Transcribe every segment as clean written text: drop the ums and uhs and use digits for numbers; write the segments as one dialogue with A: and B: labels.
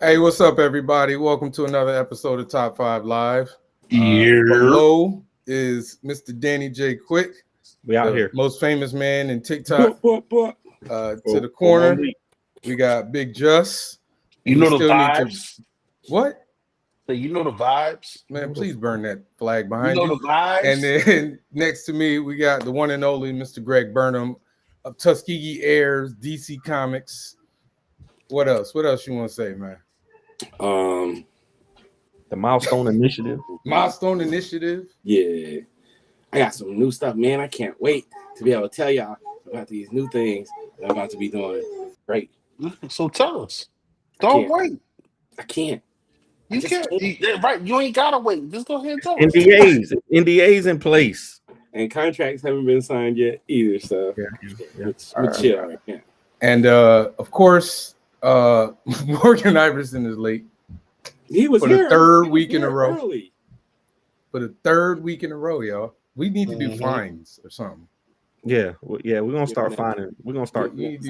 A: Hey, what's up, everybody? Welcome to another episode of Top 5 Live.
B: Yeah.
A: Below is Mr. Danny J. Quick,
C: We out
A: the
C: here.
A: most famous man in TikTok. To the
C: For 1
A: corner,
C: week.
A: we got Big Just.
B: You
A: and
B: know
A: we
B: the
A: still need to-
B: vibes.
A: What?
B: So you know the vibes.
A: Man, please burn that flag
B: You
A: behind
B: know
A: you.
B: the vibes.
A: And then next to me, we got the one and only Mr. Greg Burnham of Tuskegee Airs, DC Comics. What else? What else you want to say, man?
C: The Milestone Initiative.
A: Milestone Initiative.
D: Yeah, I got some new stuff, man. I can't wait to be able to tell y'all about these new things that I'm about to be doing. Right?
B: So tell us. Don't wait.
D: I can't.
B: You can't. Right. You ain't gotta wait. Just go ahead and tell us.
C: NDAs in place.
D: And contracts haven't been signed yet either, so we're chill right now.
A: And of course, Morgan Iverson is late.
D: He was
A: for
D: here
A: the third week in a row.
D: Early.
A: For the third week in a row, y'all. We need to do fines or something.
C: Yeah, we're gonna start finding. We're gonna start
A: finding.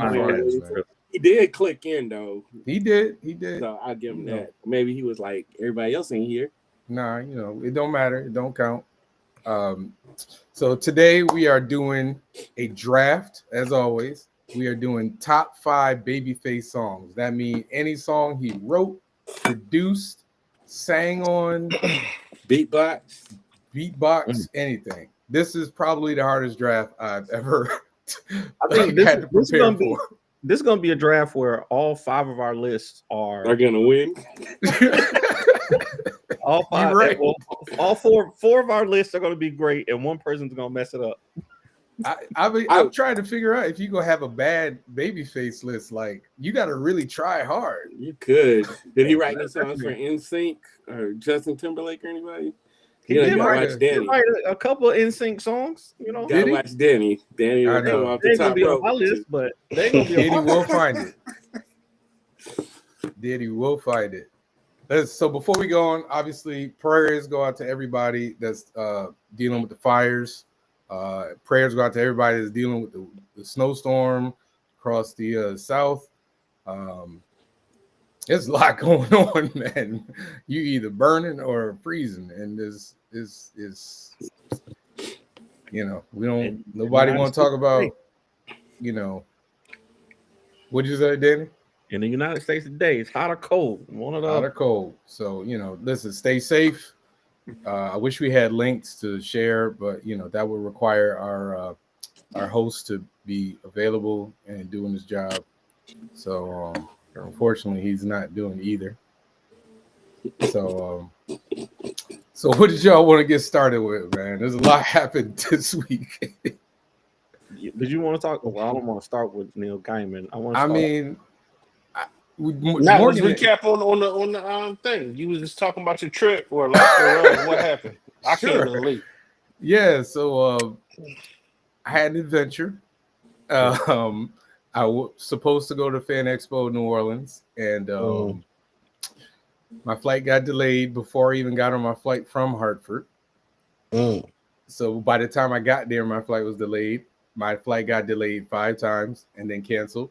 D: He did click in though.
A: He did.
D: So I'll give him that. Maybe he was like everybody else in here.
A: Nah, it don't matter. It don't count. So today we are doing a draft, as always. We are doing top 5 Babyface songs. That means any song he wrote, produced, sang on,
D: beatbox,
A: anything. This is probably the hardest draft I've ever
C: I think had to prepare for. This is gonna be a draft where all 5 of our lists are
D: gonna win.
C: All 5,
A: right.
C: all four of our lists are gonna be great, and one person's gonna mess it up.
A: I'm trying to figure out if you're gonna have a bad Babyface list. Like, you got to really try hard.
D: You could. Did he write the songs for NSYNC or Justin Timberlake or anybody?
C: He did write a couple of NSYNC songs.
D: Gotta watch Danny. Danny will come off the top
C: be
D: rope.
C: on my list, but they gonna be
A: Danny will find it. Danny will find it. So before we go on, obviously prayers go out to everybody that's dealing with the fires. Prayers go out to everybody that's dealing with the snowstorm across the south. There's a lot going on, man. You either burning or freezing, and this is we don't. Nobody want to talk about. What'd you say, Danny?
C: In the United States today, it's hot or cold. One of those.
A: Hot or cold. So listen, stay safe. I wish we had links to share, but that would require our host to be available and doing his job. So unfortunately, he's not doing either. So what did y'all want to get started with, man? There's a lot happened this week.
C: Did you want to talk? Well, I don't want to start with Neil Gaiman.
B: Let's recap on the thing. You was just talking about your trip or what happened? I can't relate.
A: Yeah, so I had an adventure. I was supposed to go to Fan Expo New Orleans, and my flight got delayed before I even got on my flight from Hartford. So by the time I got there, my flight was delayed. My flight got delayed 5 times and then canceled.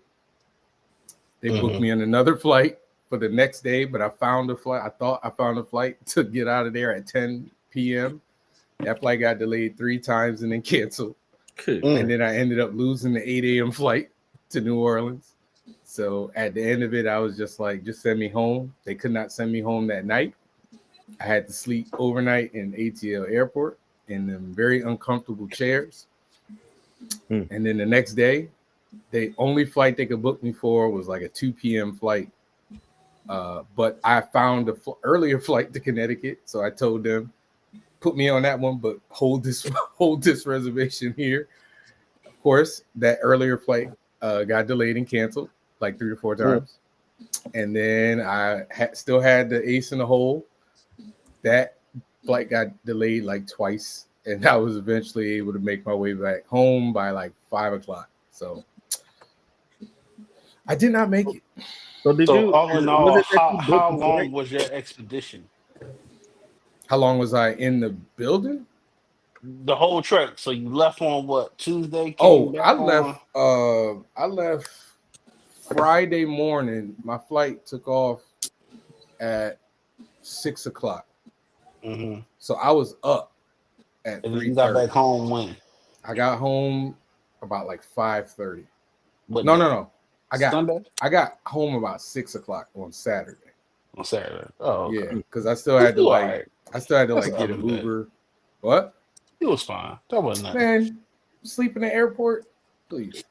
A: They booked me on another flight for the next day, but I found a flight. I thought I found a flight to get out of there at 10 p.m. That flight got delayed 3 times and then canceled. And then I ended up losing the 8 a.m. flight to New Orleans. So at the end of it, I was just like, just send me home. They could not send me home that night. I had to sleep overnight in ATL Airport in them very uncomfortable chairs. And then the next day, the only flight they could book me for was like a 2 p.m. flight. But I found an earlier flight to Connecticut. So I told them, put me on that one, but hold this reservation here. Of course, that earlier flight got delayed and canceled like 3 or 4 times. And then I still had the ace in the hole. That flight got delayed like twice. And I was eventually able to make my way back home by like 5 o'clock. So I did not make it.
B: So all in all, how long was your expedition?
A: How long was I in the building?
B: The whole trek. So you left on what, Tuesday?
A: I left Friday morning. My flight took off at 6 o'clock.
B: Mm-hmm.
A: So I was up at 3:30.
B: And you got back home when?
A: I got home about like 5:30.
B: What
A: No,
B: day?
A: no.
B: Sunday?
A: I got home about 6 o'clock on Saturday.
B: On Saturday. Oh, okay.
A: Yeah, because I still had to
B: Right.
A: get an Uber. What?
B: It was fine. That wasn't nothing.
A: Man, sleep in the airport, please.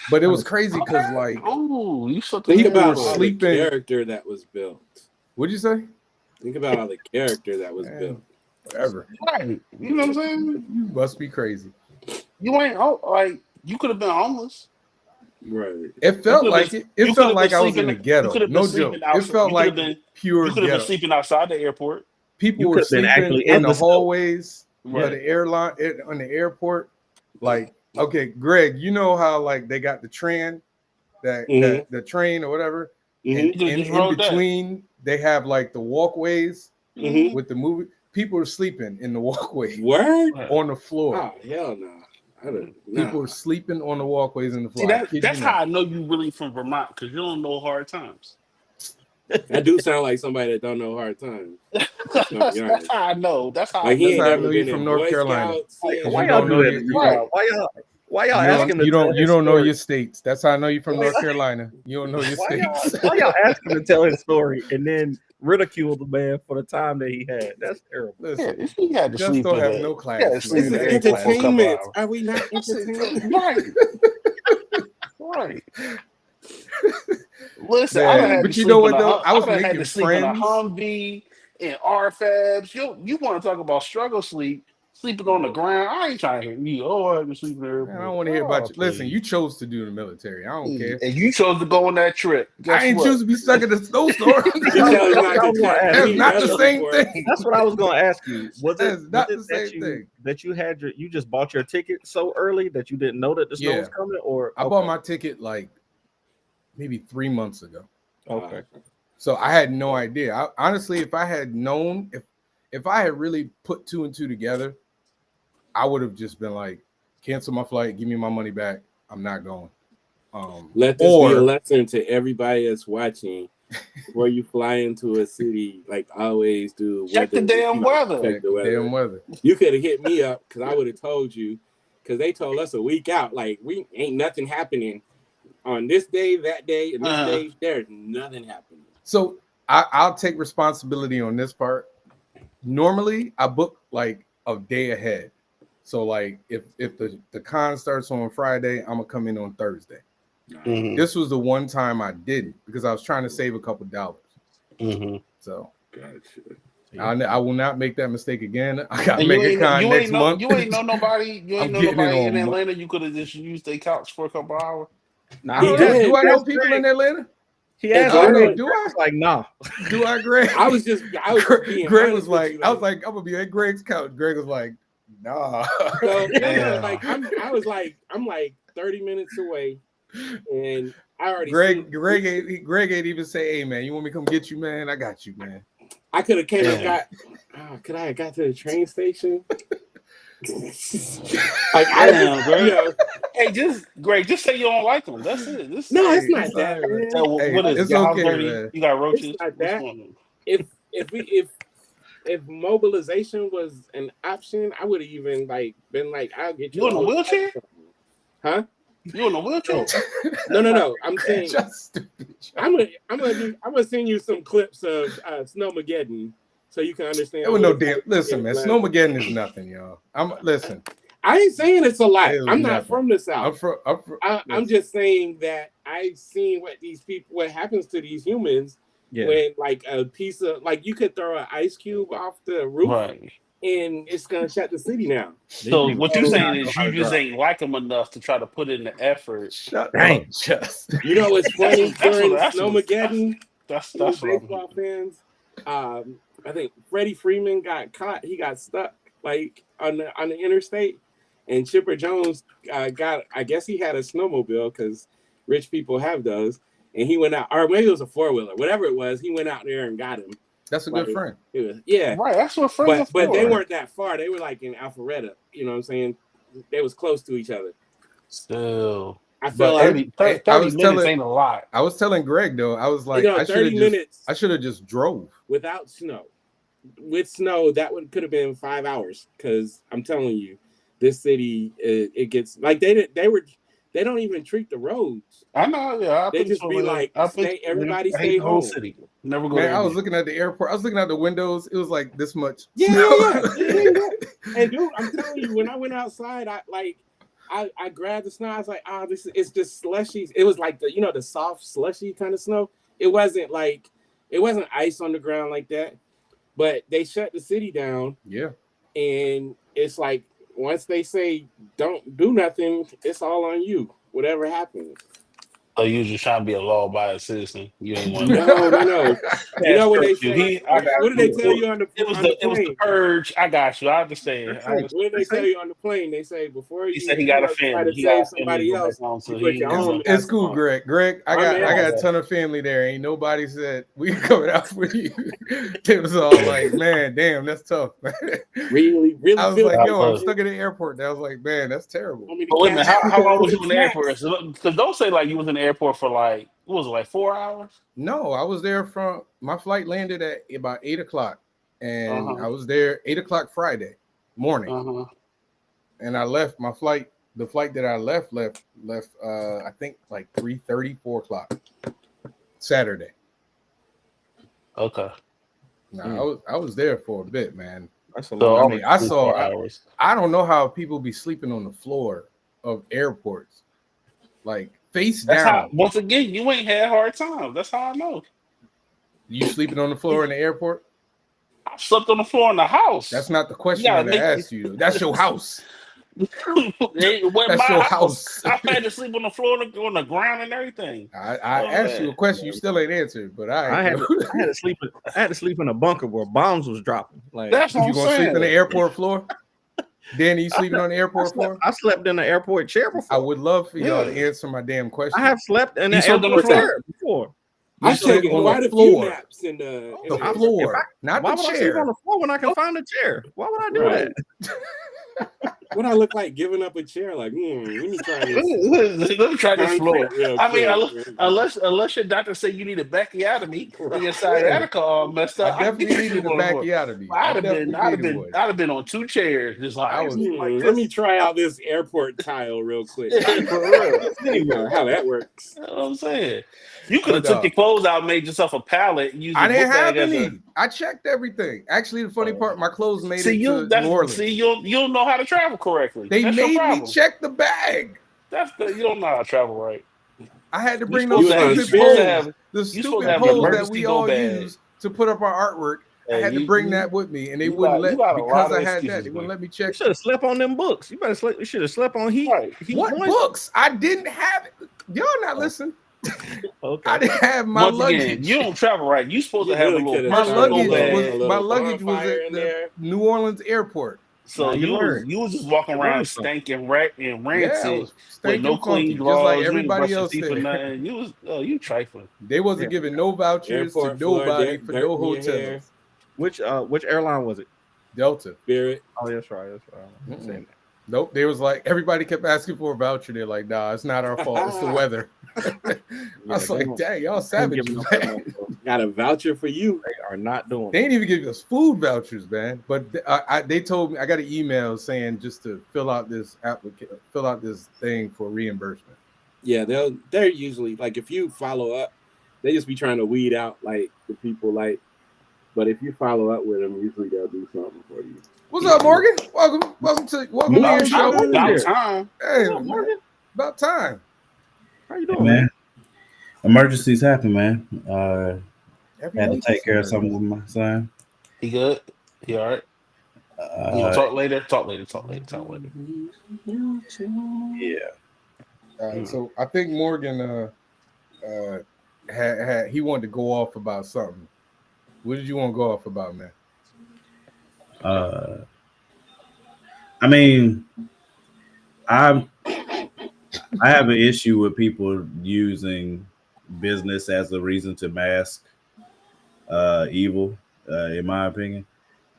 A: But it was crazy because like
B: oh, you shut
D: Think
B: the
D: about
A: were
D: all the
A: sleeping.
D: character that was built.
A: What'd you say?
D: Think about all the character that was
A: Man,
D: built.
A: Whatever.
B: right. You know what I'm saying?
A: You must be crazy.
B: You ain't like you could have been homeless.
D: Right.
A: It felt like it. It felt like I was in the ghetto. No joke. It felt like pure
B: You could have been
A: ghetto.
B: sleeping outside the airport.
A: People were sleeping in the hallways,
B: Right.
A: the airline on the airport. Like, okay, Greg, you know how like they got the train, that the train or whatever, and in between they have like the walkways with the movie. People are sleeping in the walkways.
D: Word?
A: On the floor.
D: Oh hell no!
A: People are sleeping on the walkways in the floor.
B: See, that's how I know you really from Vermont, because you don't know hard times.
D: That do sound like somebody that don't know hard times.
B: That's how I know. That's how
A: I know you from North Carolina.
C: Why y'all do that? Why y'all asking?
A: You don't know your states. That's how I know you from North Carolina. You don't know your states.
C: Why y'all asking to tell his story and then ridicule the man for the time that he had? That's terrible.
A: Listen,
B: if he had to
A: just
B: sleep,
A: don't have no class.
D: This is entertainment. Are we not entertainment?
B: Right. Listen,
A: Man, but you know what though? I was making friends.
B: In a Humvee and RFabs. You want to talk about struggle sleeping on the ground? I ain't trying to hear you. Oh, I have to sleep there.
A: I don't want to hear about you. Listen, you chose to do the military. I don't care.
B: And you chose to go on that trip.
A: I ain't choose to be stuck in a snowstorm. That's not the same thing.
C: That's what I was going to ask you. Was it
A: not the same thing
C: that you just bought your ticket so early that you didn't know that the snow was coming? Or
A: I bought my ticket like maybe 3 months ago.
C: Okay.
A: So I had no idea. Honestly, if I had known, if I had really put two and two together, I would have just been like, cancel my flight, give me my money back. I'm not going.
D: Let this be a lesson to everybody that's watching. Before you fly into a city, like always do,
B: check the damn weather.
A: Damn weather.
D: You could have hit me up because I would have told you, because they told us a week out, like we ain't nothing happening on this day, that day, and this day. There's nothing happening.
A: So I'll take responsibility on this part. Normally, I book like a day ahead. So like if the con starts on Friday, I'm gonna come in on Thursday.
B: Mm-hmm.
A: This was the one time I didn't because I was trying to save a couple dollars.
B: Mm-hmm.
A: So
D: gotcha.
A: I will not make that mistake again. I got MegaCon next month.
B: You ain't know nobody. You ain't know nobody in Atlanta. You could have just used their couch for a couple hours.
A: Nah, do I know people in Atlanta?
C: He asked,
A: do I?
C: Like, nah.
A: Do I, Greg?
D: I was
A: Greg was like, I was like, I'm gonna be at Greg's couch. Greg was like, nah.
D: So, I'm like 30 minutes away, and I already.
A: Greg ain't even say, "Hey man, you want me to come get you, man? I got you, man."
D: I could have came and got. Could I have got to the train station? Like I know.
B: Hey, Greg, just say you don't like them. That's it.
D: It's not that.
B: What is
A: it's
B: your
A: okay,
B: house dirty?
A: man.
B: You got roaches.
D: It's not that. If mobilization was an option, I would have even been like, I'll get you.
B: You in a wheelchair?
D: Huh?
B: You in a wheelchair?
D: No. I'm saying I'm gonna send you some clips of Snowmageddon so you can understand.
A: Listen, man. Snowmageddon is nothing, y'all. Listen.
D: I ain't saying it's a lot. I'm not from the South. I'm just saying that I've seen what happens to these humans when like a piece of you could throw an ice cube off the roof and it's gonna shut the city down.
B: So what you're saying is you just ain't like them enough to try to put in the effort.
D: You know what's funny during Snowmageddon?
B: That's
D: baseball fans. I think Freddie Freeman got caught. He got stuck on the interstate. And Chipper Jones I guess he had a snowmobile because rich people have those. And he went out, or maybe it was a 4-wheeler, whatever it was. He went out there and got him.
A: That's a good friend.
B: Right. That's what friends are for.
D: But they weren't that far. They were like in Alpharetta. You know what I'm saying? They was close to each other.
B: Still.
D: I feel like
B: 30 minutes ain't a lot.
A: I was telling Greg though, I was like,
D: 30 minutes.
A: I should have just drove
D: without snow. With snow, that could have been 5 hours. Because I'm telling you, this city it gets like they don't even treat the roads.
B: I know, yeah.
D: They just be like, everybody stay
B: the whole
D: home.
B: city. Never go
A: Man,
B: there.
A: I was looking at the airport. I was looking out the windows. It was like this much.
D: Yeah. And dude, I'm telling you, when I went outside, I grabbed the snow. I was like, it's just slushy. It was like the soft slushy kind of snow. It wasn't ice on the ground like that. But they shut the city down.
A: Yeah.
D: And it's like once they say don't do nothing, it's all on you. Whatever happens.
B: Oh, you was just trying to be a law-abiding citizen. You ain't want
D: No. You know what they say? What did they tell you on the
B: It was
D: plane?
B: the purge. I got you. I understand.
D: What did they tell you on the plane? They say before
B: He said he got a family.
D: try to
B: He
D: save
B: got
D: somebody else.
B: so
D: You put your own
A: It's
D: mask
A: cool,
D: on.
A: Greg. I got a ton of family there. Ain't nobody said we coming out for you. It was all like, man, damn, that's tough.
D: Really
A: I was like, yo, I'm stuck in the airport. I was like, man, that's terrible.
B: But wait a minute, how long was you in the airport? Because don't say like you was in the airport for like, what was it, like 4 hours?
A: No, I was there from my flight landed at about 8:00, and I was there 8:00 Friday morning, and I left my flight. The flight that I left. I think like 3:30, 4 o'clock Saturday.
B: Okay.
A: No, I was there for a bit, man.
C: That's a lot.
A: I mean, I saw. I don't know how people be sleeping on the floor of airports, like face down.
B: Once again, you ain't had hard times. That's how I know.
A: You sleeping on the floor in the airport?
B: I slept on the floor in the house.
A: That's not the question I asked you. That's your house.
B: That's your house. I had to sleep on the floor, on the ground, and everything.
A: I asked you a question. You still ain't answered, but I had
C: to sleep in a bunker where bombs was dropping. Like,
B: that's what
A: you gonna sleep in the airport floor? Danny, you sleeping on the airport floor?
C: I slept in the airport chair before.
A: I would love for y'all to answer my damn question.
C: I have slept in the airport chair before.
D: I've taken quite a few naps in the
A: floor, not the chair.
C: Why would I sleep on the floor when I can find a chair? Why would I do that?
D: What I look like giving up a chair? Like, let me try this.
B: Let me try this floor. I mean, unless your doctor say you need a backiotomy and your sciatica all messed up,
A: I definitely needed a backiotomy.
B: I'd have been on 2 chairs. Just like,
D: let me try out this airport tile real quick.
B: For real.
D: Anyway, how that works.
B: That's what I'm saying. You could have took your clothes out, and made yourself a pallet.
A: I didn't have any. I checked everything. Actually, the funny part, my clothes made it to New Orleans.
B: See, you don't know how to travel correctly.
A: They made me check the bag.
B: You don't know how to travel right.
A: I had to bring those stupid poles, the stupid poles that we all use to put up our artwork. I had to bring that with me, and they wouldn't let because I had that. They wouldn't let me check.
C: You should have slept on them books. You better sleep. You should have slept on heat.
B: Right.
A: What books? I didn't have it. Y'all not listening.
C: Okay.
A: I didn't have my luggage.
B: Again, you don't travel right. You supposed to have a little.
A: My luggage was at the New Orleans airport.
B: So you was just walking around stinking and rancid with no clean gloves,
A: just like everybody else
B: said. You trifling.
A: They wasn't giving no vouchers to nobody for no hotels.
C: Which airline was it?
A: Delta.
D: Spirit.
C: Oh, that's right.
A: Nope. They was like, everybody kept asking for a voucher. They're like, nah, it's not our fault. It's the weather. I was like, dang, y'all savages, man.
D: Got a voucher for you.
C: They are not doing.
A: They didn't even give us food vouchers, man. But they told me, I got an email saying just to fill out this thing for reimbursement.
D: Yeah, they're usually like, if you follow up, they just be trying to weed out like the people like. But if you follow up with them, usually they'll do something for you.
A: What's up, Morgan? Welcome to your show.
B: About time.
A: Hey, Morgan. About time.
C: How you doing,
E: hey, man? Emergencies happen, man. Had to take care of something with my son.
B: He good? He all right? You want to talk later? Talk later.
E: Yeah.
A: So I think Morgan had he wanted to go off about something. What did you want to go off about, man?
E: I mean, I have an issue with people using business as a reason to mask evil, in my opinion.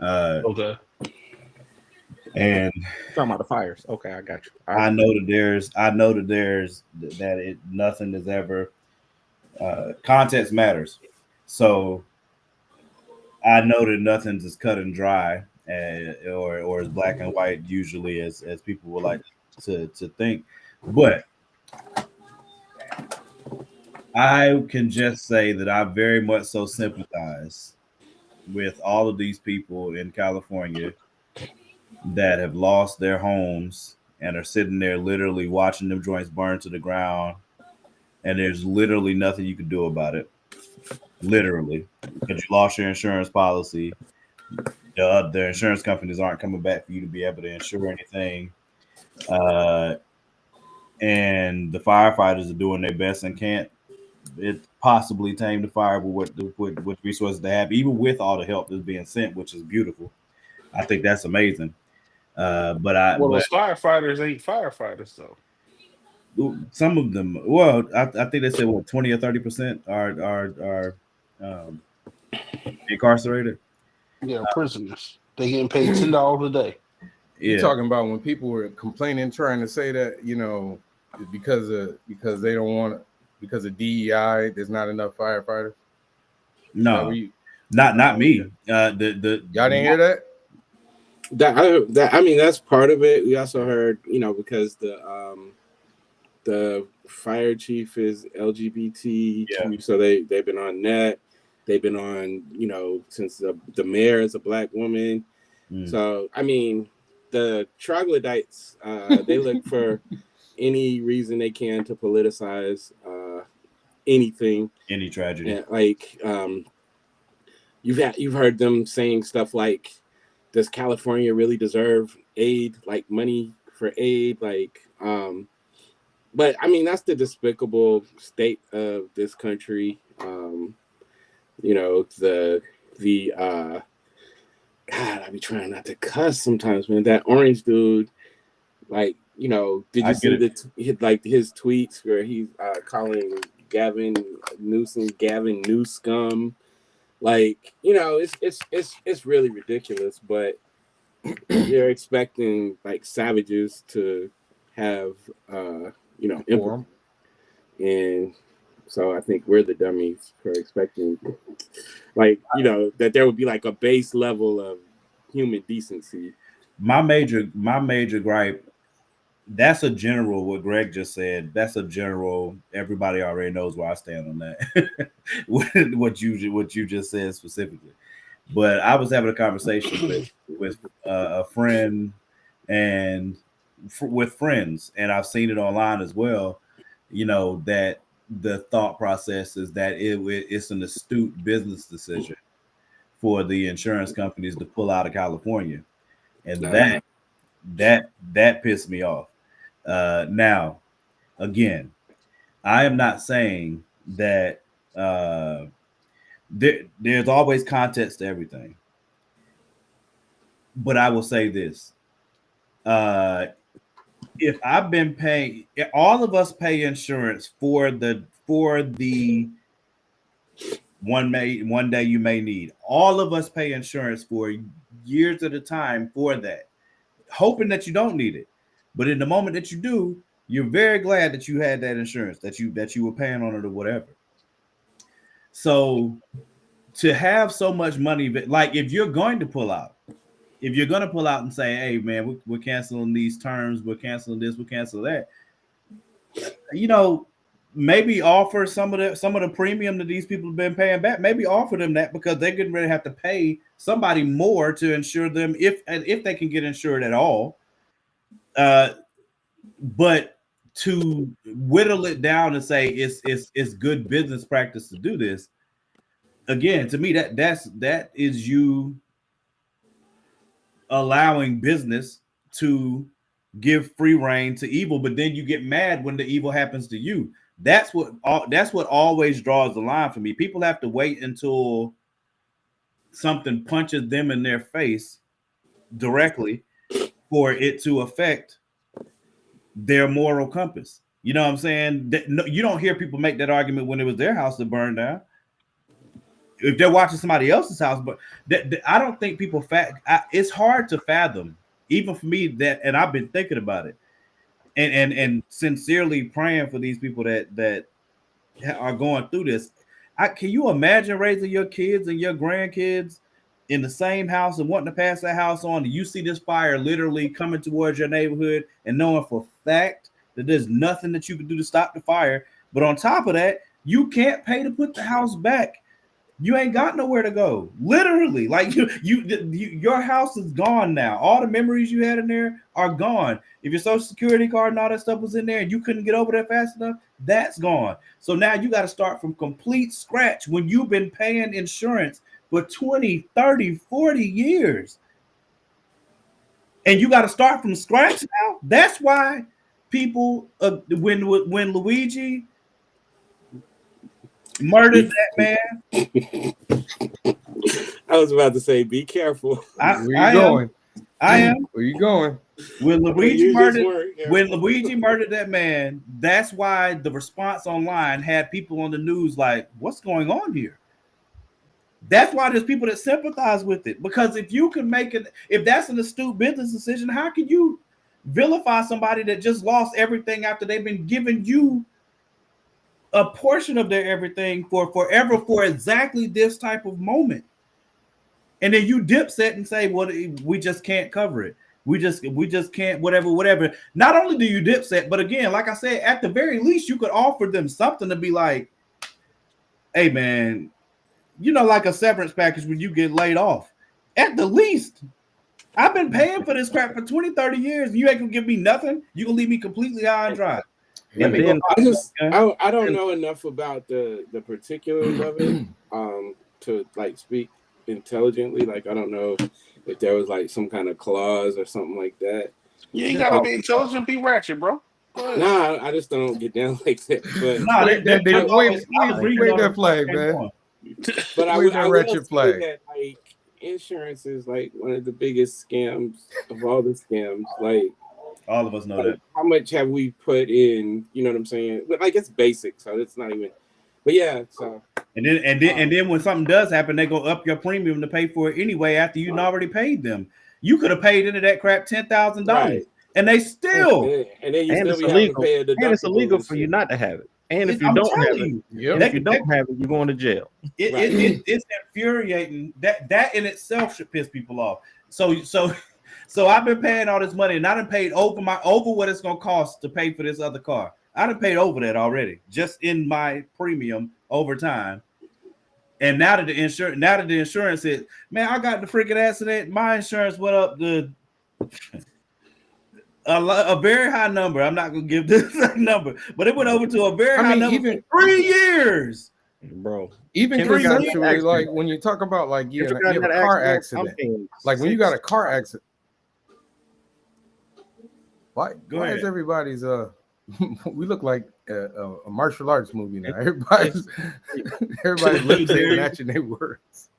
B: Okay.
E: And
C: talking about the fires. Okay, I got you.
E: I know that nothing is ever context matters. So I know that nothing's as cut and dry or as black and white usually as people would like to think. But I can just say that I very much so sympathize with all of these people in California that have lost their homes and are sitting there literally watching them joints burn to the ground, and there's literally nothing you can do about it. Literally, because you lost your insurance policy. The insurance companies aren't coming back for you to be able to insure anything. And the firefighters are doing their best and can't possibly tame the fire with what resources they have, even with all the help that's being sent, which is beautiful. I think that's amazing. But
B: those firefighters ain't firefighters though.
E: Some of them, well, I think they said 20 or 30% are incarcerated.
B: Yeah, prisoners. They getting paid $10 a day.
A: You're talking about when people were complaining, trying to say that, you know, because they don't want because of DEI, there's not enough firefighters.
E: No, not me.
A: Y'all didn't hear that?
D: I mean, that's part of it. We also heard, you know, because the fire chief is LGBT, so they've been on net. They've been on, you know, since the mayor is a black woman. So I mean, the troglodytes, they look for any reason they can to politicize anything,
E: any tragedy.
D: And, like you've heard them saying stuff like, does California really deserve aid, like money for aid? Like, but I mean, that's the despicable state of this country. You know, the God, I be trying not to cuss sometimes, man. That orange dude, like, you know, did you see his tweets where he's calling Gavin Newscum? Like, you know, it's really ridiculous, but they're expecting like savages to have you know, empathy. And so I think we're the dummies for expecting, like, you know, that there would be like a base level of human decency.
E: My major gripe, that's a general, what Greg just said, that's a general, everybody already knows where I stand on that. what you just said specifically. But I was having a conversation with a friend and with friends, and I've seen it online as well, you know, that the thought process is that it's an astute business decision for the insurance companies to pull out of California. And that pissed me off. Now, again, I am not saying that there's always context to everything. But I will say this. If I've been paying, all of us pay insurance for the one day you may need. All of us pay insurance for years at a time for that, hoping that you don't need it. But in the moment that you do, you're very glad that you had that insurance, that you were paying on it or whatever. So to have so much money, like if you're going to pull out and say, hey man, we're canceling these terms, we're canceling this, we're canceling that, you know, maybe offer some of the premium that these people have been paying back, maybe offer them that, because they're getting ready to have to pay somebody more to insure them if they can get insured at all. But to whittle it down and say it's good business practice to do this, again, to me, that is you allowing business to give free reign to evil, but then you get mad when the evil happens to you. That's what always draws the line for me. People have to wait until something punches them in their face directly for it to affect their moral compass. You know what I'm saying? You don't hear people make that argument when it was their house that burned down. If they're watching somebody else's house, but I don't think people it's hard to fathom even for me, that, and I've been thinking about it, and sincerely praying for these people that are going through this. Can you imagine raising your kids and your grandkids in the same house and wanting to pass that house on, and you see this fire literally coming towards your neighborhood, and knowing for a fact that there's nothing that you can do to stop the fire, but on top of that, you can't pay to put the house back. You ain't got nowhere to go. Literally, like your house is gone now. All the memories you had in there are gone. If your social security card and all that stuff was in there and you couldn't get over there fast enough, that's gone. So now you got to start from complete scratch when you've been paying insurance for 20, 30, 40 years. And you got to start from scratch now. That's why people, when Luigi murdered that man.
D: I was about to say, be careful.
A: Where you going?
E: I am.
A: Where you going?
E: When Luigi murdered that man, that's why the response online had people on the news like, what's going on here? That's why there's people that sympathize with it. Because if you can make it, if that's an astute business decision, how can you vilify somebody that just lost everything after they've been giving you a portion of their everything for forever for exactly this type of moment? And then you dipset and say, well, we just can't cover it. We just can't, whatever. Not only do you dipset, but again, like I said, at the very least, you could offer them something to be like, hey man, like a severance package when you get laid off. At the least, I've been paying for this crap for 20, 30 years. And you ain't gonna give me nothing. You gonna leave me completely high and dry.
D: I don't know enough about the particulars of it to like speak intelligently. Like I don't know if there was like some kind of clause or something like that.
B: You ain't gotta be intelligent, be ratchet, bro.
D: Nah, I just don't get down like that. But
A: wave that flag, man.
D: But I
A: wave that
D: will
A: ratchet flag.
D: That, like, insurance is like one of the biggest scams of all the scams. Like
E: all of us know that.
D: How much have we put in? You know what I'm saying? But like it's basic, so it's not even. But yeah, so
E: and then when something does happen, they go up your premium to pay for it anyway after you've already paid them. You could have paid into that crap $10,000, and they still
D: and then you
C: still
D: it's illegal. And
C: it's illegal for you not to have it. And if you don't have it, if you don't have it, you're going to jail.
E: It's infuriating. That in itself should piss people off. So I've been paying all this money, and I done paid over what it's gonna cost to pay for this other car. I done paid over that already, just in my premium over time. And now that the insurance said, man, I got the freaking accident. My insurance went up to a very high number. I'm not gonna give this number, but it went over to a very high number. Even for 3 years,
C: bro.
A: Even conceptually, like when you talk about like you have a car accident, like when you got a car accident. Why is everybody's we look like a martial arts movie now. Everybody's lip syncing matching their words.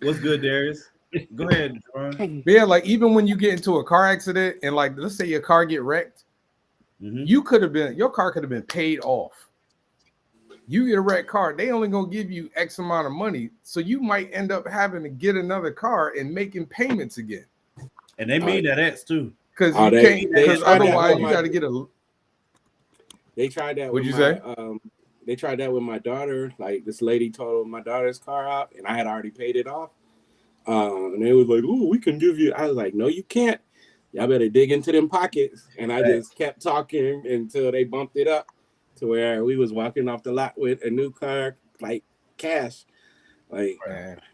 E: What's good, Darius? Go ahead, Ron.
A: Yeah, like even when you get into a car accident and like let's say your car get wrecked, your car could have been paid off. You get a wrecked car, they only gonna give you X amount of money, so you might end up having to get another car and making payments again.
E: And they mean that X too.
A: Because otherwise you got to get a.
D: They tried that.
A: What'd you say?
D: They tried that with my daughter. Like this lady totaled my daughter's car out, and I had already paid it off. And they was like, "Oh, we can give you." I was like, "No, you can't. Y'all better dig into them pockets." And I just kept talking until they bumped it up to where we was walking off the lot with a new car, like cash. Like,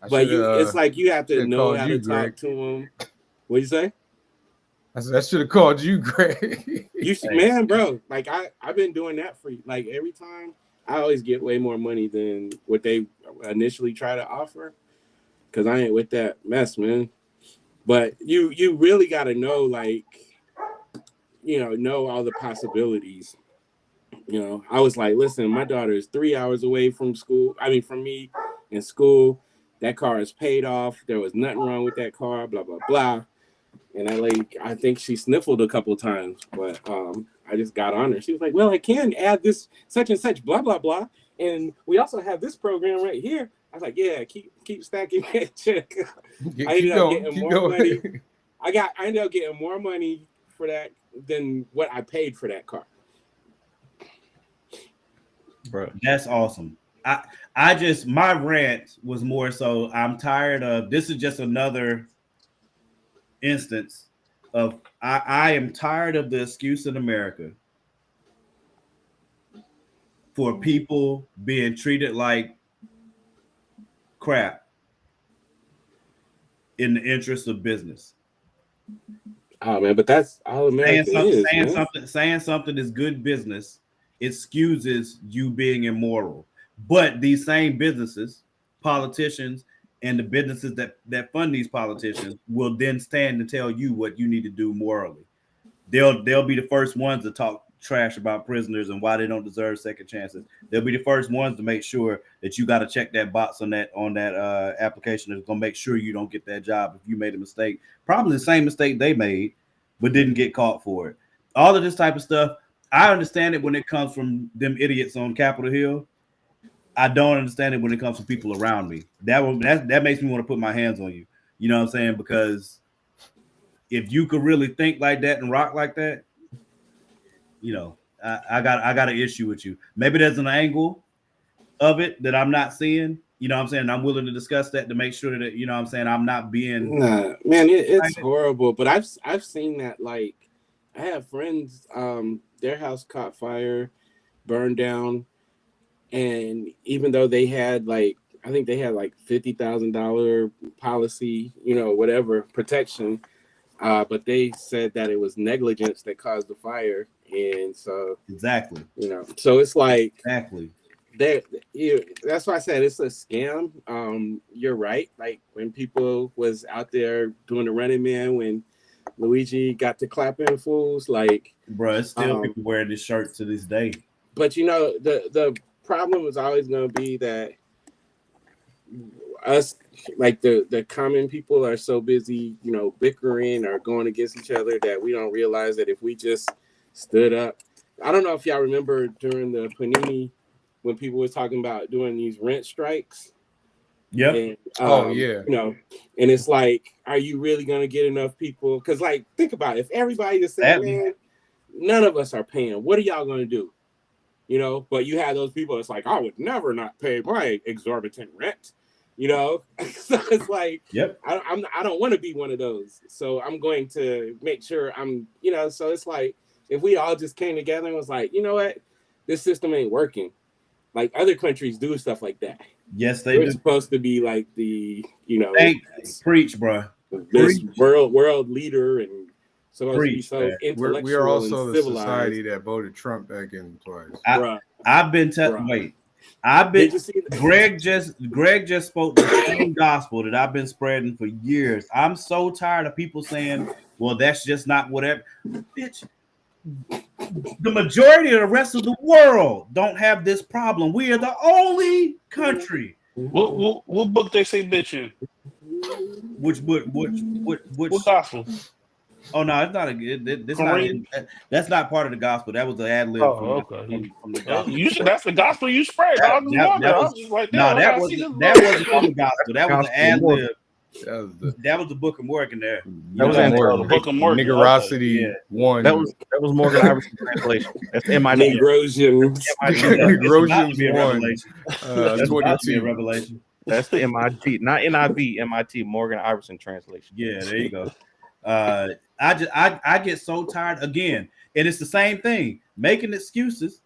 D: but it's like you have to know how to talk to them. What'd you say?
A: I should have called you, Greg.
D: Man, bro. Like I've been doing that for like every time. I always get way more money than what they initially try to offer, because I ain't with that mess, man. But you really got to know, like, know all the possibilities. I was like, listen, my daughter is 3 hours away from school. I mean, from me in school. That car is paid off. There was nothing wrong with that car. Blah blah blah. And I think she sniffled a couple of times, but I just got on her. She was like, well, I can add this such and such, blah, blah, blah. And we also have this program right here. I was like, yeah, keep stacking that check. I ended up getting more money. I ended up getting more money for that than what I paid for that car.
C: Bro,
E: That's awesome. I just, my rant was more so I'm tired of, this is just another instance of I am tired of the excuse in America for people being treated like crap in the interest of business.
D: Oh man, but that's all America is, man.
E: Saying something is good business excuses you being immoral. But these same businesses, politicians, and the businesses that fund these politicians will then stand and tell you what you need to do morally. They'll be the first ones to talk trash about prisoners and why they don't deserve second chances. They'll be the first ones to make sure that you got to check that box on that application that's gonna make sure you don't get that job if you made a mistake. Probably the same mistake they made, but didn't get caught for it. All of this type of stuff, I understand it when it comes from them idiots on Capitol Hill. I don't understand it when it comes from people around me. That makes me want to put my hands on you. You know what I'm saying? Because if you could really think like that and rock like that, you know, I got an issue with you. Maybe there's an angle of it that I'm not seeing. You know what I'm saying? I'm willing to discuss that to make sure that, you know what I'm saying, I'm not being
D: Nah, man, it's horrible. But I've seen that. Like, I have friends, their house caught fire, burned down, and even though they had like, I think they had like $50,000 policy, you know, whatever protection, but they said that it was negligence that caused the fire, and so
E: exactly,
D: you know, so it's like
E: exactly.
D: That's why I said it's a scam. You're right. Like when people was out there doing the Running Man, when Luigi got to clapping fools, like
E: bro, it's still people wearing this shirt to this day.
D: But you know, the problem is always going to be that us, like the common people, are so busy, you know, bickering or going against each other that we don't realize that if we just stood up. I don't know if y'all remember during the Panini when people were talking about doing these rent strikes.
E: Yep.
D: And,
A: yeah.
D: You know, and it's like, are you really going to get enough people? Because, like, think about it. If everybody just said, man, none of us are paying, what are y'all going to do? You know, but you have those people that's like, I would never not pay my exorbitant rent. You know, so it's like,
E: yep.
D: I don't want to be one of those. So I'm going to make sure I'm, you know, so it's like, if we all just came together and was like, you know what, this system ain't working. Like other countries do stuff like that.
E: Yes, they
D: We're
E: do.
D: supposed to be like the, you know,
E: preach, bro.
D: This world leader and supposed to be so intellectual.
A: We are also
D: and
A: the
D: civilized.
A: society that voted Trump back in twice.
E: I've been Greg just spoke the same gospel that I've been spreading for years. I'm so tired of people saying, well, that's just not whatever. Bitch, the majority of the rest of the world don't have this problem. We are the only country.
B: What book they say bitch in?
E: Which
B: gospel?
E: Oh no, it's not a good. That's not part of the gospel. That was the ad lib.
B: Oh, okay. From the gospel. That's the gospel you spread.
E: That wasn't from the gospel. That was the ad lib. That was the Book of Morgan there.
C: That was
B: the Book of Morgan.
A: Niggerosity one.
C: That was Morgan Iverson translation. That's MIT.
D: Negrosian.
E: Negrosian 22 revelation.
C: That's the MIT, not NIV. MIT Morgan Iverson translation.
E: Yeah, there you go. I get so tired again, and it's the same thing. Making excuses.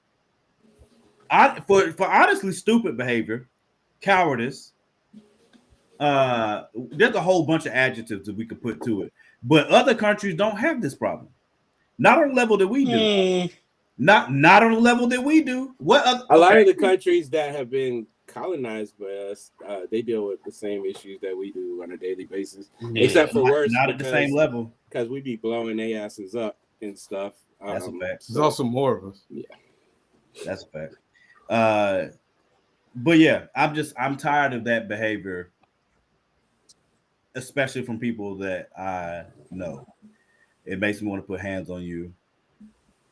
E: For honestly stupid behavior, cowardice. There's a whole bunch of adjectives that we could put to it, but other countries don't have this problem. Not on the level that we do. Not on the level that we do.
D: A lot of the countries that have been colonized by us, they deal with the same issues that we do on a daily basis, except for worse.
E: Not at the same level,
D: because we be blowing their asses up and stuff.
E: That's a fact.
A: There's also more of us.
D: Yeah,
E: that's a fact. But yeah, I'm tired of that behavior, especially from people that I know. It makes me want to put hands on you,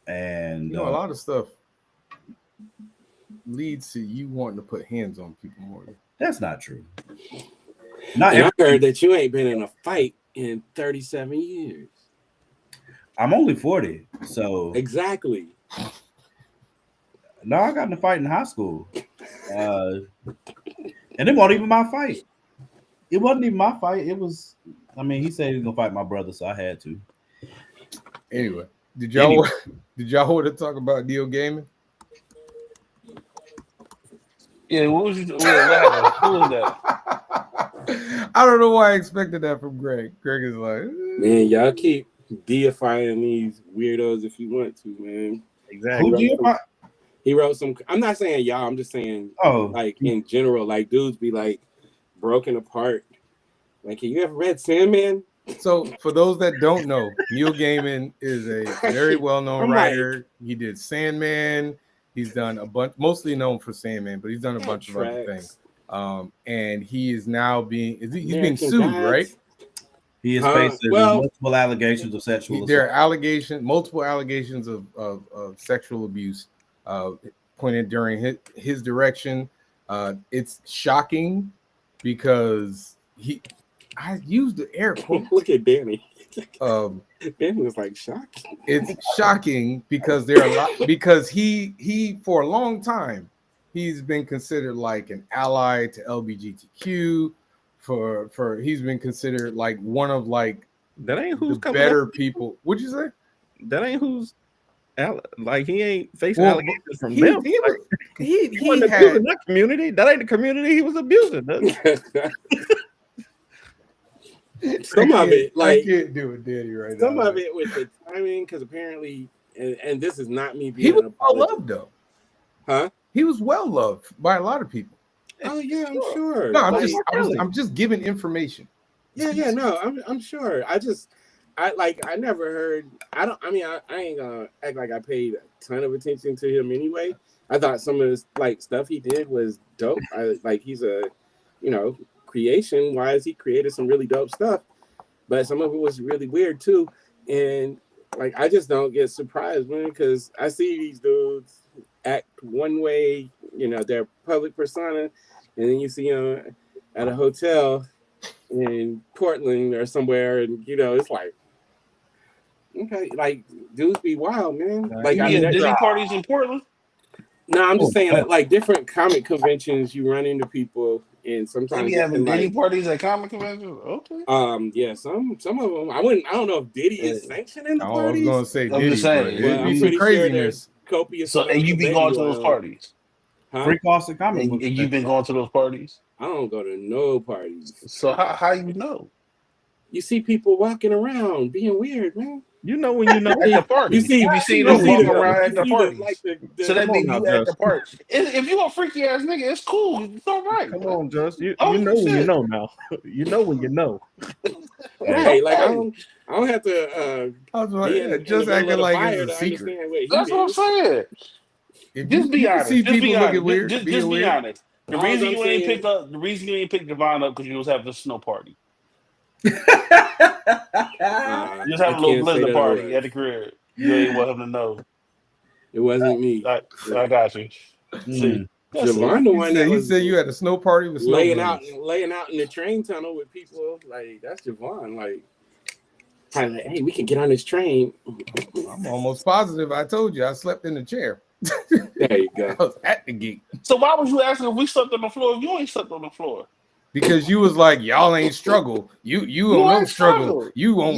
E: and
A: a lot of stuff leads to you wanting to put hands on people more.
E: That's not true.
D: I heard that you ain't been in a fight in 37 years.
E: I'm only 40, so
D: exactly.
E: No, I got in a fight in high school, and it wasn't even my fight. It wasn't even my fight. It was. I mean, he said he was gonna fight my brother, so I had to.
A: Anyway, did y'all want to talk about Neil Gaiman?
B: Yeah, what happened? Who was that?
A: I don't know why I expected that from Greg. Greg is like,
D: man, y'all keep deifying these weirdos if you want to, man.
C: Exactly.
E: Who deify?
D: He wrote some. I'm not saying y'all. I'm just saying, like in general, like dudes be like broken apart. Like, have you ever read Sandman?
A: So, for those that don't know, Neil Gaiman is a very well-known writer. He did Sandman. He's done a bunch, mostly known for Sandman, but he's done a bunch of other things. And he is now he's being sued, right?
E: He is facing multiple allegations of sexual assault.
A: There are multiple allegations of sexual abuse pointed during his direction. It's shocking because I used the air quotes.
D: Look at Danny. Danny was like shocked.
A: It's shocking because because he for a long time he's been considered like an ally to LGBTQ. He's been considered like one of like
C: that ain't who's
A: the better people. What'd you say?
C: That ain't who's like he ain't facing allegations from them.
A: He
C: wasn't abusing that community. That ain't the community he was abusing.
D: Some of it, like
A: I can't do it, Daddy, right
D: some
A: now.
D: of it with the timing, because apparently, and this is not me being.
A: He was well loved though,
D: huh?
A: He was well loved by a lot of people.
D: Oh yeah, I'm sure.
A: No, I'm just giving information.
D: Yeah, no, I'm sure. I never heard. I ain't gonna act like I paid a ton of attention to him anyway. I thought some of his like stuff he did was dope. He's a, creation wise, he created some really dope stuff, but some of it was really weird too. And like, I just don't get surprised, man, because I see these dudes act one way, their public persona, and then you see them at a hotel in Portland or somewhere, and it's like, okay, like dudes be wild, man. Like,
B: you get Disney parties in Portland?
D: No, I'm just saying that, like, different comic conventions, you run into people, and sometimes
B: you having Diddy parties at comic conventions. Okay.
D: Yeah, some of them. I don't know if Diddy is sanctioning the parties.
A: I was gonna say
B: I'm just saying,
A: it'd be some craziness.
D: Copious.
B: So, and you be going to those parties?
D: Huh?
E: Free cost of comic books.
B: And you've been going to those parties?
D: I don't go to no parties.
B: So how you know?
D: You see people walking around being weird, man.
C: You know when you know
B: at the party. You see them walking around at the party. So that means you at the party. If you a freaky ass nigga, it's cool. It's all right.
C: Come on, Just. You know when you know now. You know when you know.
D: Right, like I don't have to
A: just acting like it's a secret.
B: That's what I'm saying. Just be honest.
A: See people looking weird.
B: Just be honest. The reason you ain't picked Devon up because you was having a snow party. Just have a little blizzard party at the crib. You ain't want him to know.
D: It wasn't me.
B: I got you. See,
D: Javon, the one that
A: he said you had a snow party with
D: laying out in the train tunnel with people. Like, that's Javon. Like, hey, we can get on this train.
A: I'm almost positive. I told you I slept in the chair.
D: There you go.
A: I was at the gate.
B: So why was you asking if we slept on the floor if you ain't slept on the floor?
A: Because you was like, y'all ain't struggle. You won't struggle. You won't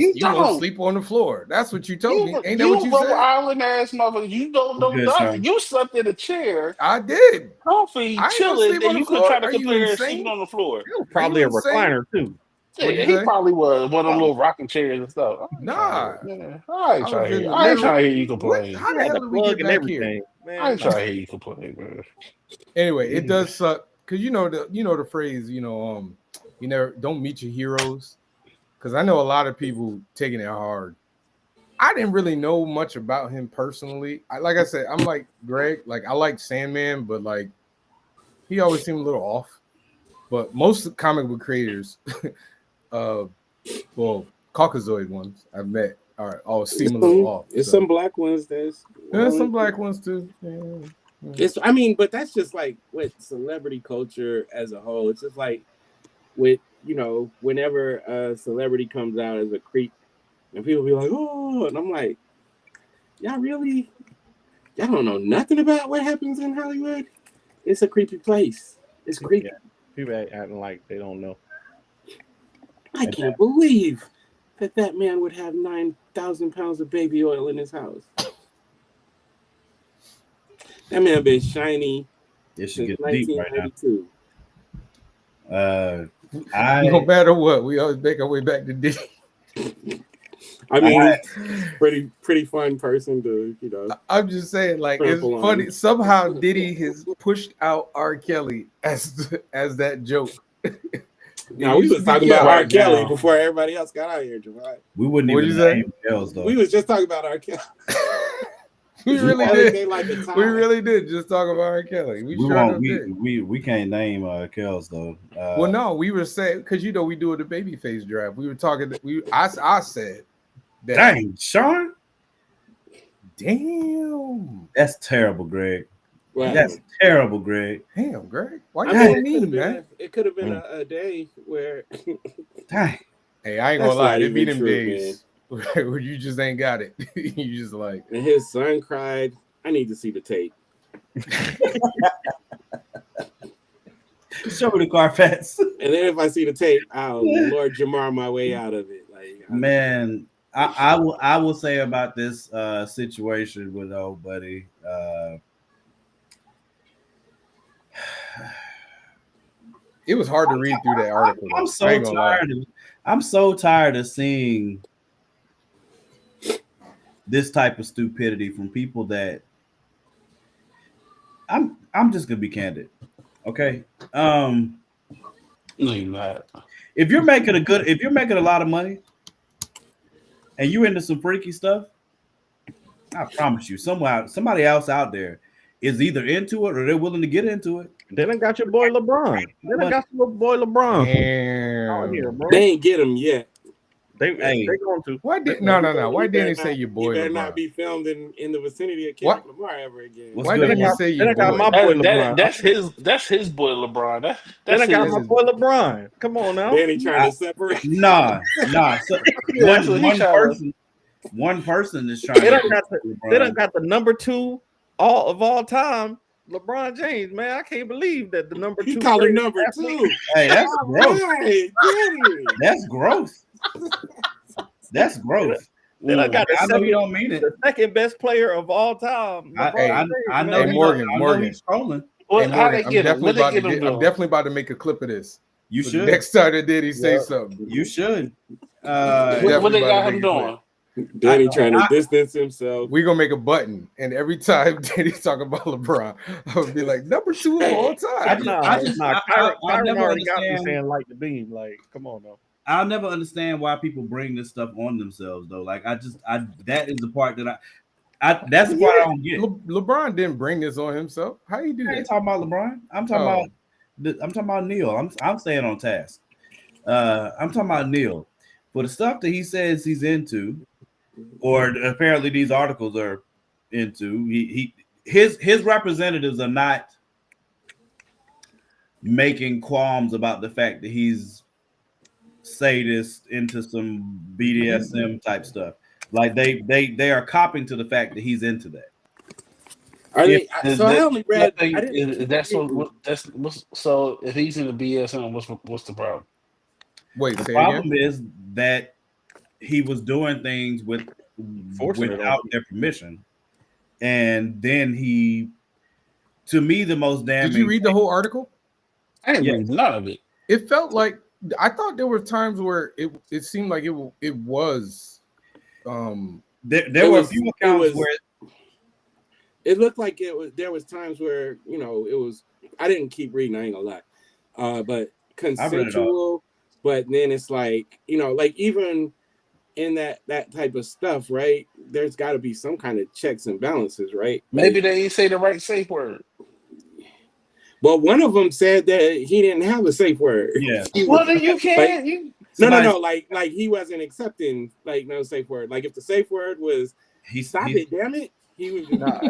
A: sleep on the floor. That's what you told me. Ain't that what you said?
B: Island ass motherfucker. You don't know nothing. You slept in a chair.
A: I did.
B: Comfy, chilling, and you could try to compare sleeping on the floor.
C: Probably a recliner too.
B: Yeah, he probably was one of them little rocking chairs and stuff.
A: Nah.
B: I ain't trying to hear you complain.
A: How the hell did we get back here?
B: I ain't trying to hear you complain, man.
A: Anyway, it does suck. Cause you know the phrase, you never don't meet your heroes. Cause I know a lot of people taking it hard. I didn't really know much about him personally. Like I said, I'm like Greg. Like I like Sandman, but like he always seemed a little off. But most comic book creators, Caucasoid ones I've met all seem a little off.
D: It's some black ones. There's
A: some black ones too. Yeah.
D: But that's just like with celebrity culture as a whole. It's just like with whenever a celebrity comes out as a creep, and people be like, "Oh," and I'm like, y'all don't know nothing about what happens in Hollywood. It's a creepy place. It's creepy.
C: Yeah. People acting like they don't know.
D: I can't believe that man would have 9,000 pounds of baby oil in his house. That man been shiny
E: It
D: since
E: should get deep right
D: 1992.
A: No matter what, we always make our way back to Diddy.
D: I mean, pretty fun person to,
A: I'm just saying, like, it's funny. Somehow Diddy has pushed out R. Kelly as that joke.
D: Now, we was talking about R. Kelly before everybody else got out here, Javon.
E: We wouldn't even name Kells, though.
D: We was just talking about R. Kelly.
A: We really did. We really did just talk about R. Kelly.
E: We can't name Kells, though.
A: Well, no, we were saying, because we do the Babyface draft. We were talking. I said that.
E: Dang, Sean.
A: Damn.
E: That's terrible, Greg.
D: Wow.
E: That's terrible, Greg.
A: Damn, Greg. Why you mean, man?
D: It could have been a day where.
E: Dang.
A: Hey, I ain't gonna lie. It be them days where you just ain't got it. You just like.
D: And his son cried. I need to see the tape.
E: Show me the Carfax.
D: And then if I see the tape, I'll Lord Jamar my way out of it. Like,
E: man, I will say about this situation with old buddy.
A: It was hard to read through that article.
E: I'm so tired of seeing this type of stupidity from people that I'm just gonna be candid. Okay.
B: No, you're not.
E: If you're making a lot of money and you into some freaky stuff, I promise you, somebody else out there is either into it or they're willing to get into it.
C: They done got your boy LeBron.
A: Damn.
C: Here, bro.
D: They ain't get him yet.
C: They going to.
A: Why didn't he say your boy?
D: He better not be filmed in the vicinity of Kendrick Lamar ever again.
A: Why didn't he say your boy?
C: My boy LeBron.
B: That's his boy LeBron.
C: Then I got my boy LeBron. Come on now.
D: Danny trying to separate.
E: Nah. So one person is trying.
C: They done got the number 2 all time. LeBron James, man, I can't believe that the number 2.
D: He called him number 2.
E: Hey, that's gross. That's gross. That's gross.
C: Then I got
E: I know you don't mean it.
C: The second best player of all time.
E: I know.
A: Hey, Morgan,
E: he's trolling.
B: Well, how they get him?
A: I'm definitely about to make a clip of this.
E: You should.
A: Next time that Diddy say something,
E: you should.
B: What they got him doing?
D: Danny trying to distance himself.
A: We're gonna make a button, and every time Danny's talking about LeBron, I would be like, number 2 of all time.
C: I never already got me saying like the beam. Like, come on, though.
E: I'll never understand why people bring this stuff on themselves, though. Like, that is the part that that's the part I don't get.
A: LeBron didn't bring this on himself. How you do that?
E: I ain't talking about LeBron. I'm talking about Neil. I'm staying on task. I'm talking about Neil. For the stuff that he says he's into, or apparently these articles are into, his representatives are not making qualms about the fact that he's sadist into some BDSM type stuff. Like they are copping to the fact that he's into that.
B: I only read. So if he's in the BDSM, what's the problem?
A: Wait,
E: the problem is that he was doing things without their permission, and then to me, the most damning.
A: Did you read the whole article?
B: I didn't read none of it.
A: It felt like I thought there were times where it seemed like it was.
E: There were a few accounts where
D: it looked like it was. There was times where it was. I didn't keep reading. I ain't gonna lie, but consensual. But then it's like like even in that type of stuff, right? There's got to be some kind of checks and balances, right?
B: Maybe they didn't say the right safe word.
D: But one of them said that he didn't have a safe word.
E: Yeah.
B: Well, then you can't.
D: No. Like he wasn't accepting no safe word. Like if the safe word was stop it, damn it. He was not.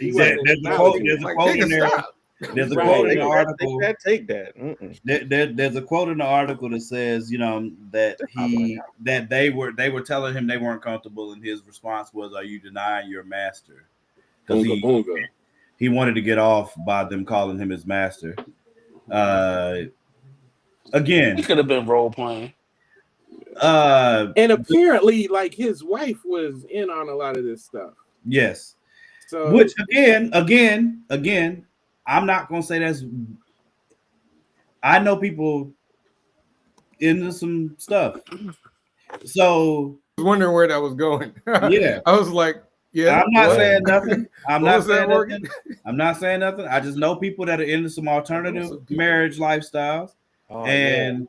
E: There's a quote in there. There's a
D: Right.
E: quote in the
D: Yeah.
E: article.
C: Take that.
E: There's a quote in the article that says, that they were telling him they weren't comfortable, and his response was, "Are you denying your master?" Because
D: Boonga, boonga.
E: he wanted to get off by them calling him his master. Again,
B: He could have been role playing.
D: And apparently, like, his wife was in on a lot of this stuff.
E: Yes.
D: So,
E: Which again, I'm not gonna say that's. I know people into some stuff, so
A: I was wondering where that was going.
E: Yeah.
A: I was like, yeah.
E: I'm not
A: what?
E: saying nothing. I'm
A: What
E: not
A: was that
E: saying
A: working?
E: nothing. I'm not saying nothing. I just know people that are into some alternative marriage lifestyles, and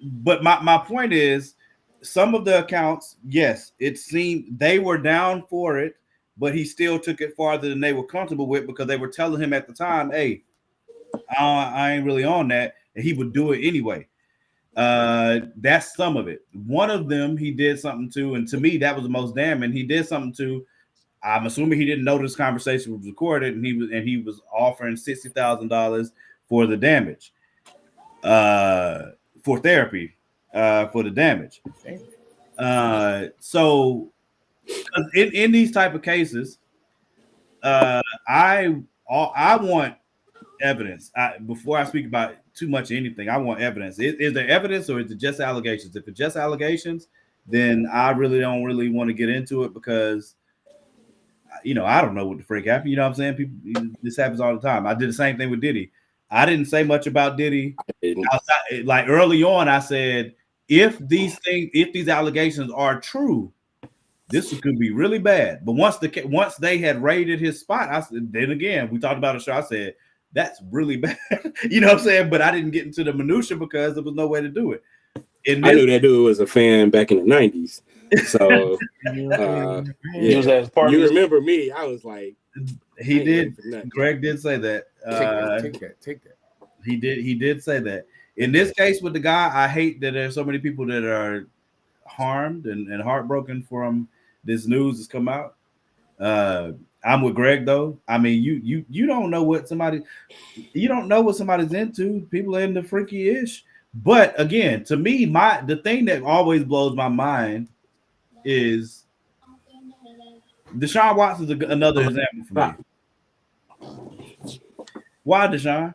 E: but my point is, some of the accounts, yes, it seemed they were down for it, but he still took it farther than they were comfortable with, because they were telling him at the time, "Hey, I ain't really on that," and he would do it anyway. That's some of it. One of them he did something to, and to me that was the most damning. He did something to. I'm assuming he didn't know this conversation was recorded, and he was offering $60,000 for the damage, for therapy, for the damage. So in these type of cases, I want evidence. Before I speak about too much of anything, I want evidence. Is there evidence, or is it just allegations? If it's just allegations, then I really don't want to get into it, because I don't know what the freak happened. You know what I'm saying? People, this happens all the time. I did the same thing with Diddy. I didn't say much about Diddy. Like early on, I said, if these allegations are true, this could be really bad. But once they had raided his spot, I said, then again, we talked about a show. I said, that's really bad. You know what I'm saying? But I didn't get into the minutia because there was no way to do it.
D: I knew that dude was a fan back in the 90s. So you remember me. I was like,
E: he did. Greg did say that.
A: Take that.
E: He did say that. In this case with the guy, I hate that there's so many people that are harmed and heartbroken from this news that's come out. I'm with Greg though. I mean, you don't know what somebody's into. People are into freaky-ish. But again, to me, the thing that always blows my mind is Deshaun Watson's another example for me. Why, Deshaun?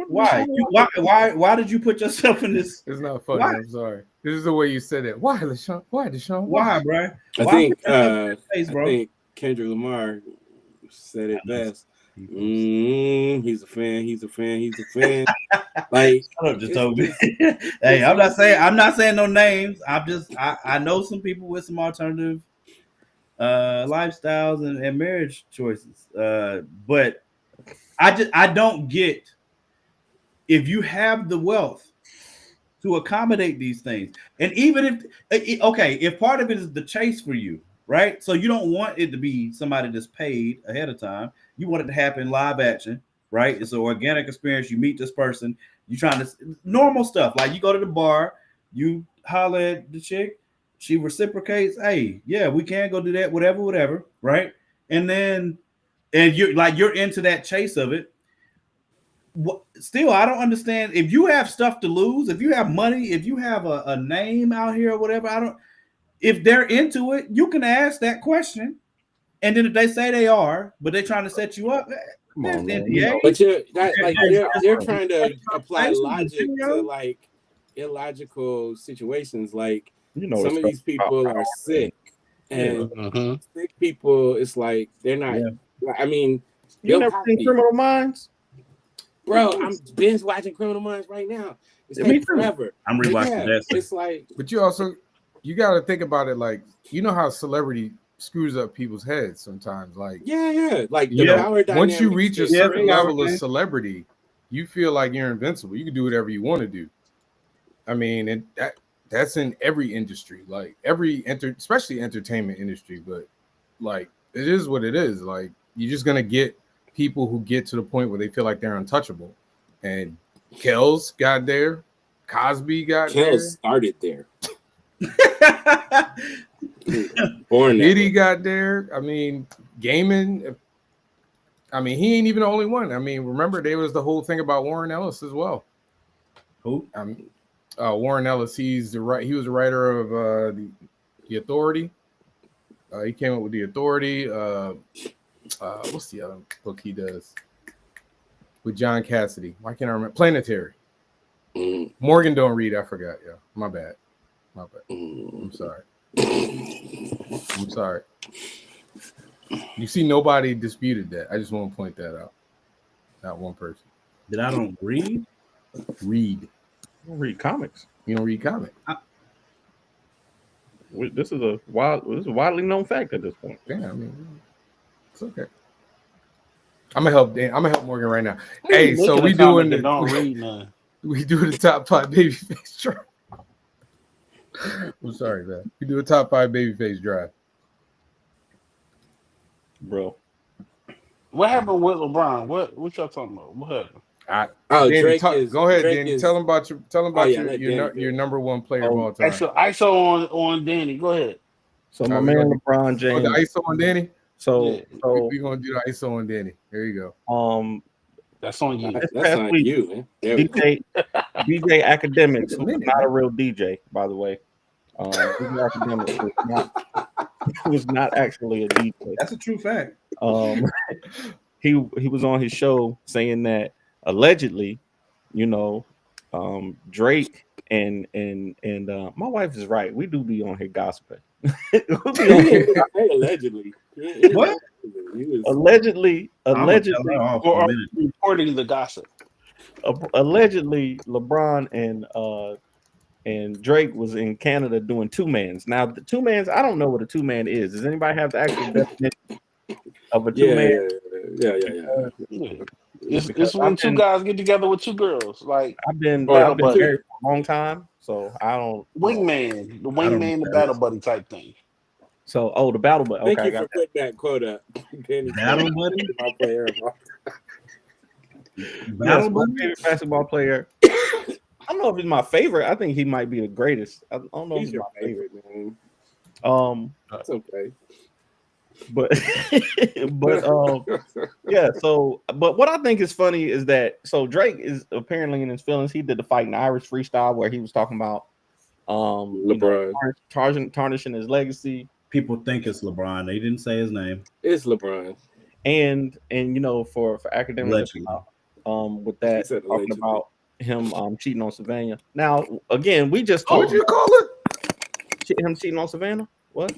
E: Why did you put yourself in this?
A: It's not funny. I'm sorry. This is the way you said it. Why, Deshaun?
E: Why, bro?
D: I think Kendrick Lamar said it best. He's a fan. Like,
E: shut up, just told me. Hey, I'm not saying no names. I know some people with some alternative lifestyles and marriage choices. But I don't get, if you have the wealth to accommodate these things, and even if part of it is the chase for you, right? So you don't want it to be somebody that's paid ahead of time. You want it to happen live action, right? It's an organic experience. You meet this person. You trying to normal stuff, like you go to the bar, you holler at the chick, she reciprocates. Hey, yeah, we can go do that, whatever, right? And you're into that chase of it. Still, I don't understand. If you have stuff to lose, if you have money, if you have a name out here or whatever, if they're into it, you can ask that question. And then if they say they are, but they're trying to set you up,
D: but they're trying to apply logic to like illogical situations. Like, some of these people are sick, and sick people, it's like they're not. Yeah. I mean,
C: you never seen Criminal Minds?
D: Bro, I'm binge watching Criminal Minds right now. It's taking forever.
E: I'm rewatching that.
D: It's like,
A: but you got to think about it. Like, you know how celebrity screws up people's heads sometimes. Like,
D: like
A: once you reach a certain level of celebrity, you feel like you're invincible. You can do whatever you want to do. I mean, and that's in every industry, like especially entertainment industry. But like, it is what it is. Like, you're just gonna get people who get to the point where they feel like they're untouchable. And Kells got there, Cosby got there.
D: Kells started there. Born
A: Diddy got there. I mean, Gaiman. I mean, he ain't even the only one. I mean, remember there was the whole thing about Warren Ellis as well.
E: Who?
A: Warren Ellis. He was the writer of the Authority. He came up with The Authority. What's the other book he does with John Cassidy? Why can't I remember? Planetary. Morgan don't read. I forgot. Yeah, my bad. I'm sorry. I'm sorry. You see, nobody disputed that. I just want to point that out. Not one person.
E: That I don't read?
A: Read.
C: I don't read comics.
A: You don't read comics?
C: This is a widely known fact at this point.
A: Yeah, I mean, it's okay. I'm gonna help Dan. I'm gonna help Morgan right now. Hey, so we doing the
B: don't read none.
A: We do the top 5 babyface drive. I'm sorry, man. We do a top 5 babyface drive.
C: Bro.
B: What happened with LeBron? What y'all talking about? What happened?
A: Danny,
D: Drake
A: go ahead,
D: Drake
A: Danny.
D: is-
A: Tell him about
D: Danny
A: your number one player of all time.
B: ISO on Danny. Go ahead.
C: So my man LeBron James.
A: The ISO on Danny.
C: So
A: We're gonna do the ISO on Danny. There you go.
B: That's on you.
D: That's on you, man. There we go.
C: DJ Academics, who was not a real DJ, by the way. DJ Academics was not actually a DJ.
E: That's a true fact.
C: He was on his show saying that allegedly, Drake and my wife is right. We do be on here gossiping.
D: Allegedly.
E: What?
C: Allegedly,
B: Or reporting the gossip.
C: allegedly, LeBron and Drake was in Canada doing 2-mans. Now the 2-mans, I don't know what a 2-man is. Does anybody have the actual definition of a 2-man?
D: Yeah.
B: It's when two guys get together with 2 girls. Like
C: I've been
B: Battle buddy.
C: married for a long time, so I don't.
B: wingman, the battle buddy type thing.
C: So, the battle buddy.
D: Thank
C: Okay,
D: you for putting that quote up.
E: Battle buddy?
D: My player.
C: Yes, my favorite basketball player. I don't know if he's my favorite. I think he might be the greatest. I don't know if
D: He's
C: he's
D: your
C: my favorite.
D: favorite, man.
C: That's
D: okay.
C: But yeah. So, but what I think is funny is that Drake is apparently in his feelings. He did the Fighting Irish freestyle where he was talking about
D: LeBron
C: tarnishing his legacy.
E: People think it's LeBron. They didn't say his name.
D: It's LeBron.
C: And for academics with that talking
D: allegedly
C: about him cheating on Savannah. Now again, we just
A: What'd you call it?
C: Him cheating on Savannah. What?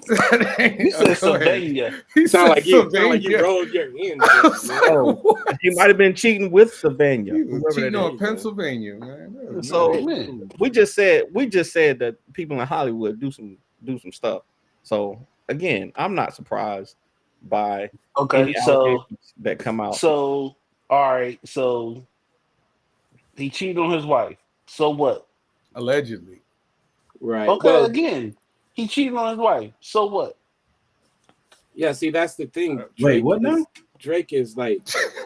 B: He said Savannah.
A: He
D: Sound like you
A: Savannah.
D: rolled your hands.
C: Oh, he might have been cheating with Savannah.
A: He was
C: whoever
A: cheating
C: that
A: on
C: is.
A: Pennsylvania, man.
C: So
B: Man.
C: we just said that people in Hollywood do some stuff. So again, I'm not surprised by any allegations that come out.
B: So all right, so he cheated on his wife. So what?
A: Allegedly.
D: Right.
B: Okay,
D: Well,
B: again, he cheated on his wife. So what?
D: yeah, see, that's the thing.
E: Wait, what now?
D: Drake is like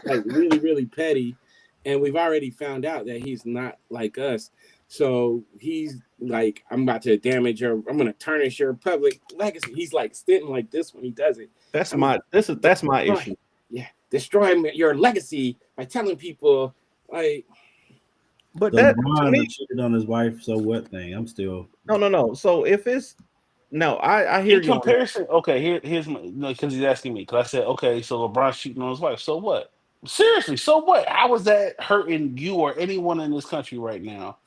D: really, really petty, and we've already found out that he's not like us. So he's like, I'm about to damage I'm gonna tarnish your public legacy. He's like sitting like this when he does it.
C: That's my issue.
D: Yeah, destroy your legacy by telling people like.
C: But
E: The
C: that to
E: LeBron
C: me,
E: that cheated on his wife, so what thing? I'm still
C: no. So if it's I hear
B: In
C: you.
B: comparison, okay, here's my because he's asking me because I said okay, so LeBron's cheating on his wife. So what? Seriously, so what? How is that hurting you or anyone in this country right now?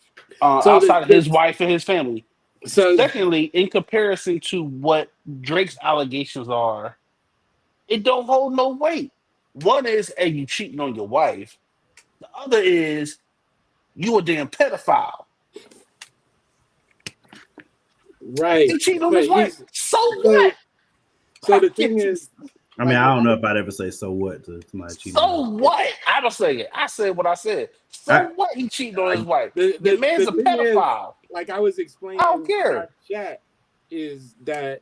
B: Outside of his wife and his family.
D: So
B: Secondly, in comparison to what Drake's allegations are, it don't hold no weight. One is, hey, you cheating on your wife. The other is, you a damn pedophile.
D: right,
B: He cheating on
D: but
B: his wife.
D: he's-
B: So what?
D: So the thing is,
E: I mean, I don't know if I'd ever say so what to somebody cheating.
B: So what? I don't say it. I said what I said. So what? He cheating on his wife. The man's a
D: thing is,
B: pedophile.
D: like I was explaining,
B: I don't care.
D: in our chat is that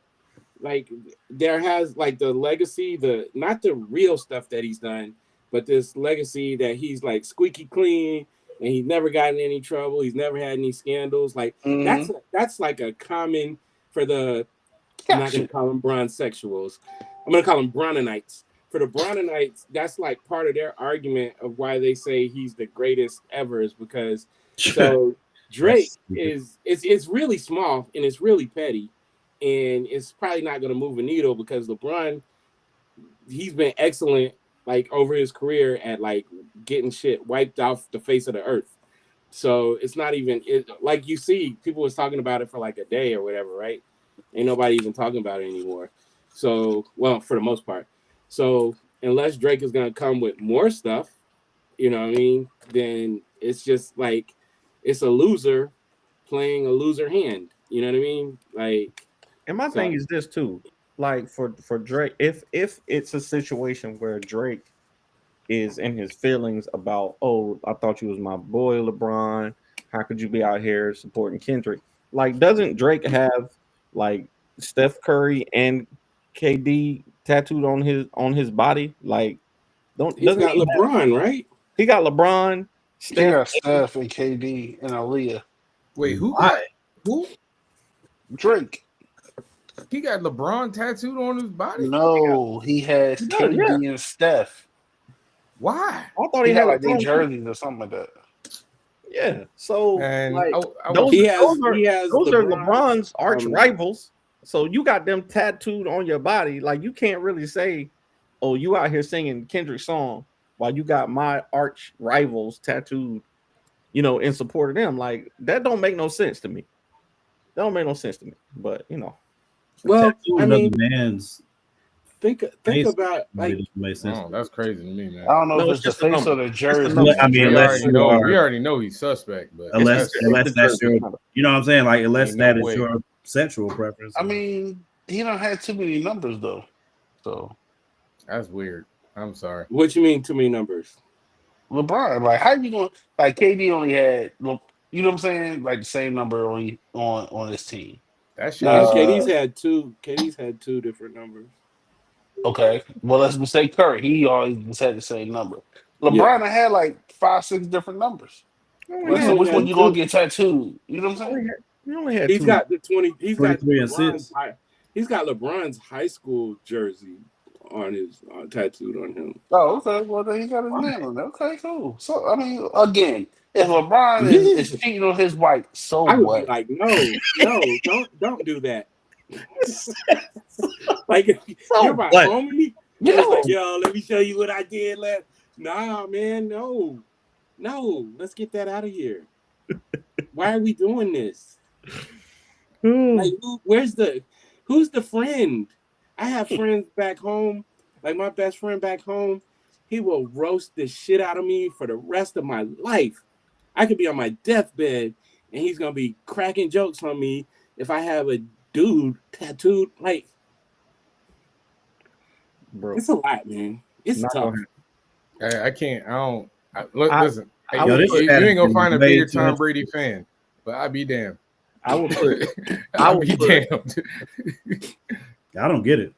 D: like there has like the legacy, not the real stuff that he's done, but this legacy that he's like squeaky clean and he's never gotten in any trouble. He's never had any scandals. Like that's like a common for the. I'm not gonna call them bronze sexuals. I'm gonna call them Brononites. for the Brownites, that's like part of their argument of why they say he's the greatest ever is because so Drake it's really small and it's really petty, and it's probably not going to move a needle because LeBron, he's been excellent like over his career at like getting shit wiped off the face of the earth. So it's not even like you see people was talking about it for like a day or whatever, right? Ain't nobody even talking about it anymore. So, well, for the most part. So unless Drake is gonna come with more stuff, you know what I mean, then it's just like it's a loser playing a loser hand. You know what I mean? Like,
C: and my thing is this too. Like for Drake, if it's a situation where Drake is in his feelings about, oh, I thought you was my boy LeBron. How could you be out here supporting Kendrick? Like, doesn't Drake have like Steph Curry and KD tattooed on his body? Like,
D: he's got LeBron, right?
C: He got LeBron,
B: He got Steph and KD and Aaliyah.
A: Wait, who got who?
B: Drake.
A: He got LeBron tattooed on his body?
B: No, he has KD and Steph.
A: Why?
C: I thought
B: he had like their jerseys or something like that.
C: Yeah, so
A: and
C: like,
A: those
C: are LeBron's arch rivals. So you got them tattooed on your body. Like, you can't really say, oh, you out here singing Kendrick's song while you got my arch rivals tattooed, you know, in support of them. Like, that don't make no sense to me. That don't make no sense to me. But, you know.
D: Well, I mean,
E: man's
D: think about like,
A: oh, that's crazy to me, man.
B: I don't know if it's the face or the jersey.
E: I mean,
A: we already know he's suspect, but
E: unless that's your, you know what I'm saying? Like, unless that is your sexual preference.
B: I mean, he don't have too many numbers though, so
A: that's weird. I'm sorry.
D: What you mean too many numbers?
B: LeBron, like, how you going? Like, KD only had, you know what I'm saying? Like the same number on his team.
A: That's
D: KD's had two. KD's had two different numbers.
B: Okay, well, let's just say Curry. He always had the same number. LeBron had like 5-6 different numbers. So which one you gonna get tattooed? You know what I'm saying?
C: You only had
D: he's got the 20. He's got
E: 23 and 6.
D: He's got LeBron's high school jersey on his tattooed on him.
B: Oh, okay. Well, then he got his name on there. Okay, cool. So I mean, again, if LeBron is cheating on his wife, so
D: I would
B: what?
D: be like, no, don't do that. Like, if you're my homie, it's like, yo, let me show you what I did last. Nah, man, no, let's get that out of here. Why are we doing this? Like, who's the friend? I have friends back home, like my best friend back home. He will roast the shit out of me for the rest of my life. I could be on my deathbed and he's gonna be cracking jokes on me if I have a dude tattooed. Like, bro, it's a lot, man. It's tough.
A: I can't. Listen.
E: You
A: ain't gonna find a bigger Tom Brady fan, but I'd be damned.
C: I would put.
A: I'd be damned.
E: I don't get it.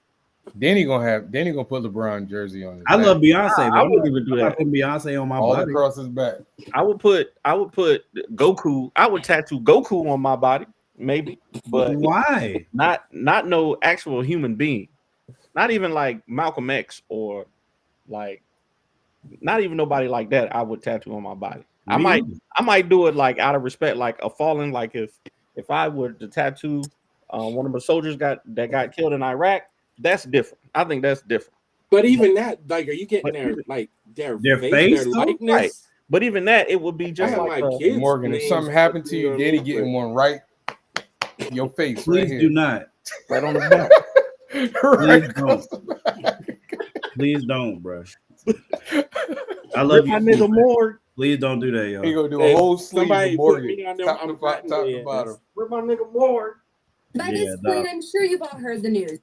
A: Danny gonna put LeBron jersey on his
E: back. Love Beyonce.
C: I wouldn't even do that.
E: Put Beyonce on my
A: all
E: body.
A: across his back.
C: I would put Goku. I would tattoo Goku on my body, maybe. But
E: why?
C: Not no actual human being. Not even like Malcolm X or like not even nobody like that. I would tattoo on my body. I might do it like out of respect, like a fallen. Like if I were to tattoo one of the soldiers that got killed in Iraq. That's different. I think that's different.
D: But even that, like, are you getting their face, their likeness?
C: Right. But even that, it would be just like
A: Morgan. If something happened to you, Danny getting one right your face.
E: Please
A: right
E: do not.
C: Right on the
E: back. Please don't, bro. I love you,
C: my nigga Morgan.
E: Please don't do that, yo.
A: He gonna do a whole sleeve of Morgan, top to bottom.
C: With my nigga Morgan.
F: By this point, I'm sure you've all heard the news.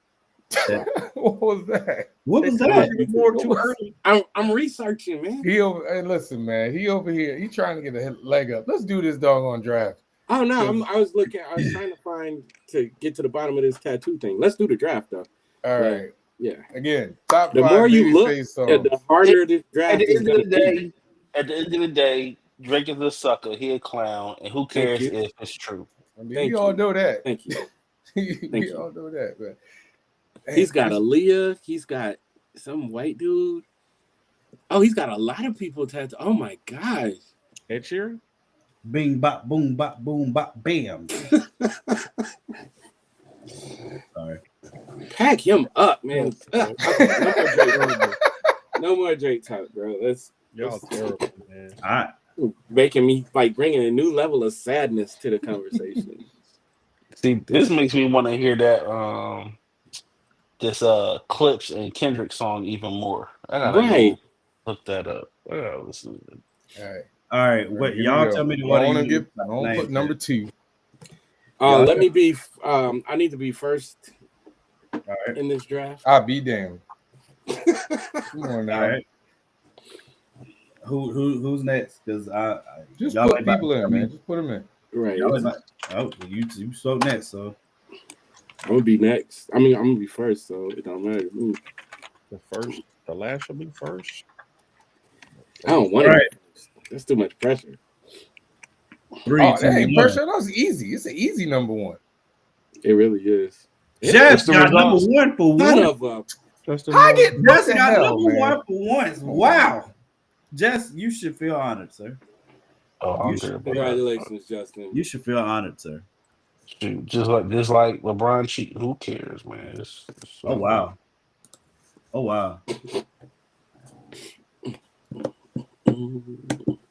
A: What was that?
E: What was that?
D: I'm researching, man.
A: Hey, listen, man. He over here. He trying to get a leg up. Let's do this doggone draft.
D: Oh no, I was trying to get to the bottom of this tattoo thing. Let's do the draft though.
A: All right.
D: Yeah.
A: Again, top
D: the
A: 5
D: more you look,
A: songs.
D: the harder this draft is going to be.
B: At the end of the day, Drake is a sucker. He a clown, and who cares if it's true?
A: I mean, you all know that.
D: Thank you.
A: You all know that, but
D: he's got Aaliyah. He's got Some white dude. Oh, he's got a lot of people tattooed. Oh my gosh.
C: Ed Sheeran?
E: Bing bop boom bop boom bop bam. Sorry.
D: Pack him up, man. Okay, no more Drake talk, bro.
C: Y'all terrible, man.
E: All right.
D: Making me like bringing a new level of sadness to the conversation.
B: See, this makes me want to hear that this Clips and Kendrick song even more. I gotta
D: Right.
B: go look that up. I gotta listen to it.
E: All right. What
A: Here we
E: y'all
A: go.
E: tell me
A: I
E: what
A: want to
E: you
A: get. I want to put number 2.
D: Let me be. I need to be first
E: right.
D: in this draft.
A: I'll be damned. Come on now.
E: All right. Who's next? Because I
A: just
E: y'all
A: put people in, man. Just put them in.
D: Right.
E: You spoke next, so
D: I'm gonna be next. I mean, I'm gonna be first, so it don't matter. Ooh.
C: The last will be first.
D: I don't want to. Right. That's too much pressure.
E: 3,
A: oh,
E: 2,
A: that ain't
E: 1.
A: pressure. That was easy. It's an easy number 1.
D: It really is.
E: Jess got number 1 for one.
A: I get
E: Jess got
A: hell,
E: number
A: man.
E: 1 for once. Wow. Jess, you should feel honored, sir.
B: Oh,
D: congratulations, Justin.
E: You should feel honored, sir.
B: Shoot, just like LeBron cheating. Who cares, man? It's
E: oh wow. Oh wow.
C: All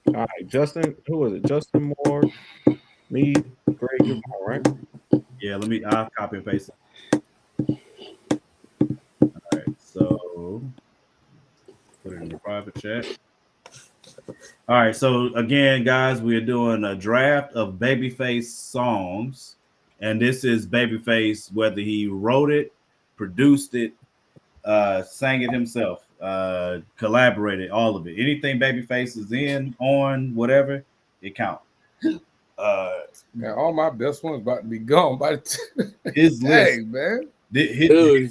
C: right, Justin. Who was it? Justin Moore, me, Greg Javon, right?
E: Yeah, I'll copy and paste it. All right, so put it in the private chat. All right, so again, guys, we are doing a draft of Babyface songs, and this is Babyface, whether he wrote it, produced it, sang it himself, collaborated, all of it. Anything Babyface is in, on, whatever, it counts.
A: Man, all my best ones about to be gone by
E: his list,
A: hey, man.
E: The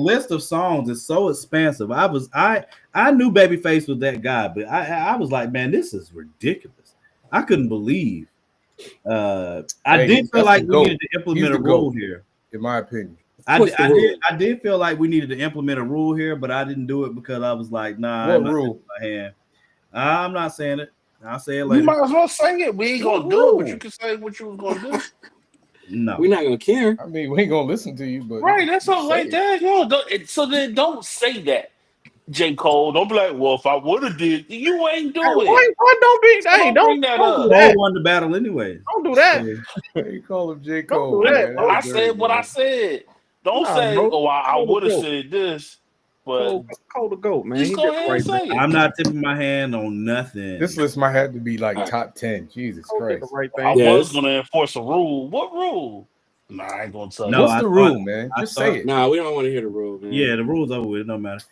E: list of songs is so expansive. I knew Babyface was that guy, but I was like, man, this is ridiculous. I couldn't believe. I did feel like we needed to implement a rule here,
A: in my opinion.
E: I did feel like we needed to implement a rule here, but I didn't do it because I was like, nah.
A: What rule?
E: I'm not saying it. I'll say it later.
B: You might as well say it. We ain't gonna do it, but you can say what you was gonna do.
E: No,
D: we're not gonna care.
A: I mean, we ain't gonna listen to you, but
B: right, that's all like that. So then don't say that, J. Cole. Don't be like, well, if I would have did, you ain't do it.
C: Why don't be? Hey, don't
B: bring that up.
E: Cole won the battle anyways.
C: Don't do that.
A: You call him J. Cole.
B: I said what I said. Don't say,
C: bro.
B: oh, I would have said this. But
C: Cole the GOAT, man.
B: Just go ahead and say it.
E: I'm not tipping my hand on nothing.
A: This list might have to be like top 10. Jesus Christ.
B: I was going to enforce a rule. What rule? Nah, I ain't going to tell you.
A: What's the rule, man? Just say it.
D: Nah, we don't want to hear the rule, man.
E: Yeah, the rule's over with. It don't matter.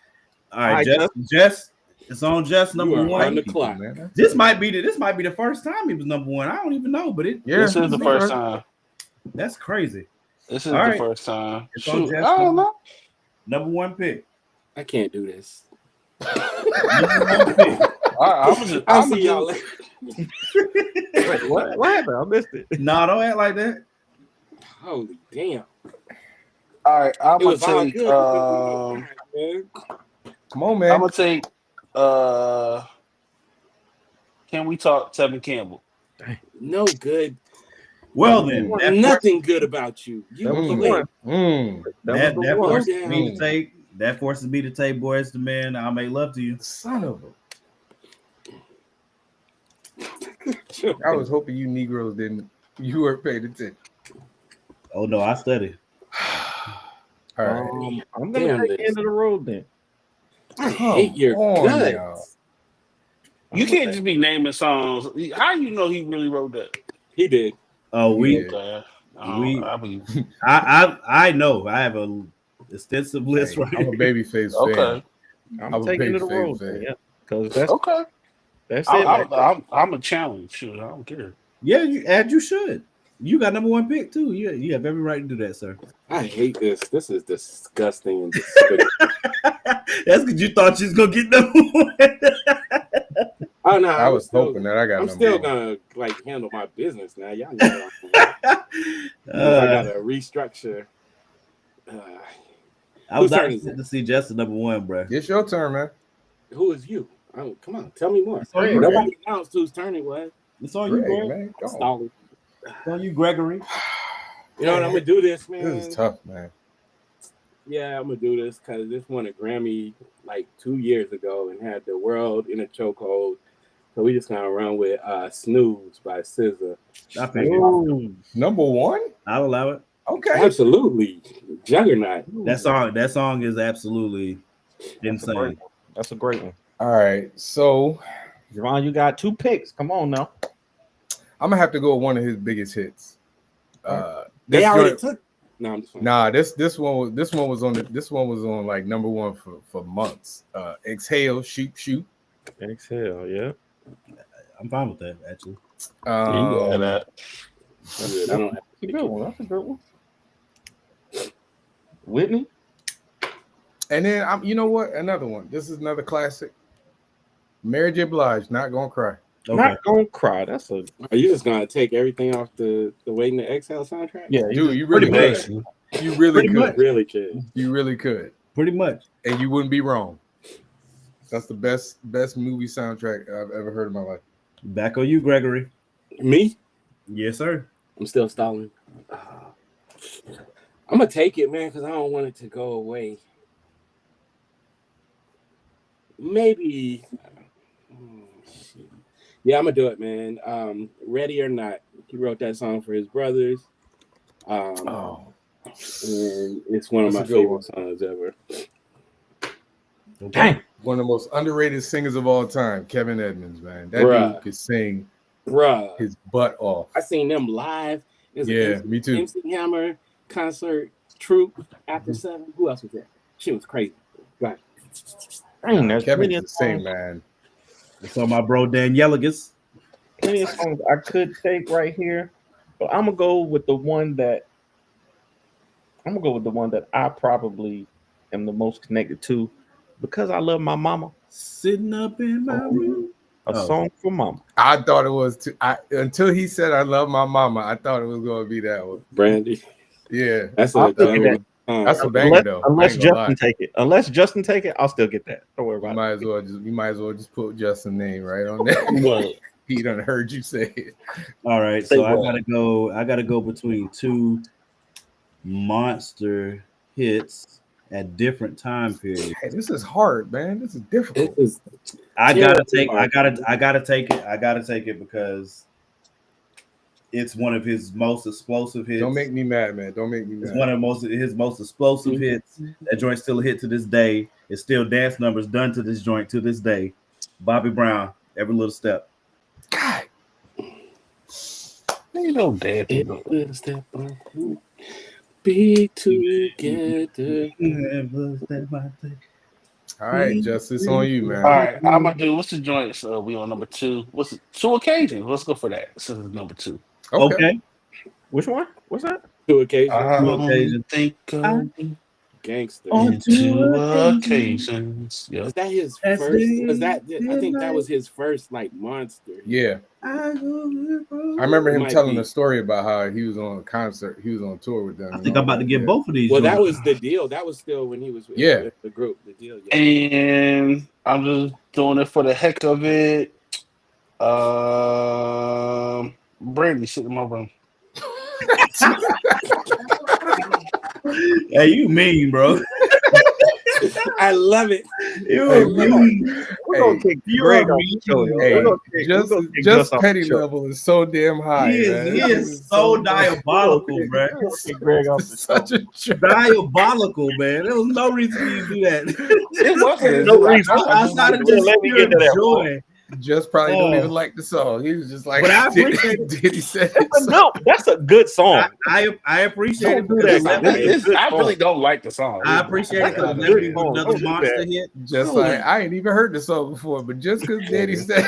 E: All right, Jess. It's on Jess number 1.
D: On the clock,
E: man. This might be the first time he was number 1. I don't even know, but
B: this is the first time.
E: That's crazy.
B: This is the first time.
E: Shoot,
B: I don't know.
E: Number 1 pick.
D: I can't do this.
B: I'll
D: see y'all later.
C: Wait, what happened? I missed it.
E: No, don't act like that.
D: Holy damn.
B: All right, I'm gonna take
A: come on, man.
B: I'm gonna take can we talk Tevin Campbell?
D: No good.
E: Well then,
D: nothing good about you.
E: That forces me to take Boys to Men. I'll make love to you.
A: Son of a. I was hoping you Negroes you weren't paying attention.
E: Oh no, I study.
A: All right.
C: I'm gonna take the end of the road then.
D: I hate your guts.
B: You can't just be naming songs. How you know he really wrote that?
D: He did.
E: Oh, I know. I have a extensive list right
A: I'm a Babyface fan.
B: Okay.
C: I'm taking it the road then, yeah. Because that's
B: okay.
C: That's it.
B: I'm a challenge. Shoot, I don't care.
E: Yeah, you should. You got number 1 pick too. You have every right to do that, sir.
D: I hate this. This is disgusting and despicable.
E: That's because you thought you was gonna get number 1.
D: Oh no,
A: I was hoping that I got.
D: I'm still gonna handle my business now. Y'all know I gotta restructure.
E: I was
D: Whose turn
E: not
D: is it?
E: to see Justin number one, bro.
A: It's your turn, man.
D: Who is you? Oh, come on, tell me more.
E: It's on you,
D: Nobody announced whose turn it was.
E: It's on you,
A: Greg,
E: Greg.
A: man. Go on.
D: Stalling.
E: It's on you, Gregory.
D: You know what? I'm gonna do this, man.
A: This is tough, man.
D: Yeah, I'm gonna do this because this won a Grammy like 2 years ago and had the world in a chokehold. So we just gonna run with "Snooze" by SZA.
E: I figured.
A: Number one?
E: I'll allow it.
A: Okay.
D: Absolutely, juggernaut.
E: That song is absolutely insane.
C: That's a great one.
A: All right. So
C: Javon, you got 2 picks. Come on now.
A: I'm gonna have to go with one of his biggest hits.
D: They already took. No, I'm just playing.
A: Nah, this one was on like number one for months. Exhale, shoot.
C: Exhale, yeah.
E: I'm fine with that, actually.
B: that.
D: Good. I don't have
C: That's a good one. That's a good one. Whitney?
A: And then you know what? Another one. This is another classic. Mary J. Blige, Not Gonna Cry.
E: Okay.
C: Not Gonna Cry. That's a
D: Are you just gonna take everything off the Waiting to Exhale soundtrack?
C: yeah.
A: Dude, you really
E: pretty
A: could. You really
E: Pretty
A: could.
E: much.
D: Really kid.
A: You really could.
E: Pretty much.
A: And you wouldn't be wrong. That's the best movie soundtrack I've ever heard in my life.
E: Back on you, Gregory.
D: Me?
E: Yes, sir.
D: I'm still stalling. I'm gonna take it, man, because I don't want it to go away. Maybe. Shit. Yeah, I'm gonna do it, man. Ready or Not. He wrote that song for his brothers. And it's one of
A: That's
D: my
A: a good one.
D: favorite songs ever.
C: Dang.
A: One of the most underrated singers of all time, Kevin Edmonds, man. That
D: Bruh.
A: dude could sing
D: Bruh.
A: his butt off.
D: I seen them live. There's
A: Yeah,
D: an
A: me too.
D: MC Hammer concert troupe after 7. Who else was there? She was crazy. Right.
C: Dang, there's
A: Kevin's
C: plenty of
A: insane,
C: songs,
A: man.
E: It's on my bro Dan Yelligus.
C: plenty of songs I could take right here. But I'm gonna go with the one that I probably am the most connected to because I love my mama.
E: Sitting up in my room.
C: A song for mama.
A: I thought it was too. Until he said "I love my mama," I thought it was going to be that one.
D: Brandy.
A: Yeah,
D: That's
C: I'll
D: a
C: still get
A: that's a banger though.
C: Unless
A: I ain't gonna lie.
C: Justin take it, I'll still get that. Don't worry
A: You
C: about
A: might as well just put Justin's name right on there. He done heard you say it.
E: All right,
C: Say
E: so
C: what?
E: I gotta go between 2 monster hits at different time periods.
A: Hey, this is hard, man. This is difficult.
E: I gotta take it because it's one of his most explosive hits.
A: Don't make me mad, man. Don't make me
E: It's
A: mad.
E: one of his most explosive hits. That joint still a hit to this day. It's still dance numbers done to this joint to this day. Bobby Brown, Every Little Step.
A: God.
B: Ain't no damn thing.
D: Little step be together.
A: All right, Justice on you, man.
B: All right, I'm gonna do. What's the joint? So we on number 2. What's it? 2 occasions. Let's go for that. Since it's number 2.
E: Okay.
C: Which one? What's that?
D: 2 occasions.
E: occasions.
B: Think of
D: Gangster.
B: on 2 occasions. Yep.
D: Was that his
E: That's
D: first?
E: it.
D: Was that? I think that was his first like monster.
A: Yeah, I remember him telling a story about how he was on a concert. He was on tour with them.
E: I think I'm about to get both of these.
D: Well, that
E: joints.
D: was the deal. That was still when he was with
A: Yeah.
D: the group. The deal. Yeah.
B: And I'm just doing it for the heck of it. Brandy sitting in my room.
E: Hey, you mean, bro?
D: I love it.
A: Hey,
C: We're gonna kick Greg off the show, yo.
A: Hey,
C: We're gonna kick
A: just
C: Gus off the
A: petty
C: show.
A: level is so damn high.
E: He is so diabolical, bro.
C: We're gonna kick Greg off the show.
A: Such a joke.
E: Diabolical, man. There was no reason for you to do that.
B: It wasn't.
C: No reason.
E: Outside of
C: Let
E: just
C: me get to that
E: joy.
A: Just probably don't
E: Oh.
A: even like the song. He was just like,
E: But I appreciate it.
A: did he say it?
C: That's a good song.
E: I appreciate it.
C: Don't do that,
E: because
C: man.
B: I really don't like the song.
E: I appreciate it because
C: That's
E: let
C: a
E: me
C: good
E: with
C: song.
E: another
C: Don't do
E: monster
C: that.
E: hit.
A: Just like I ain't even heard the song before, but just because Daddy said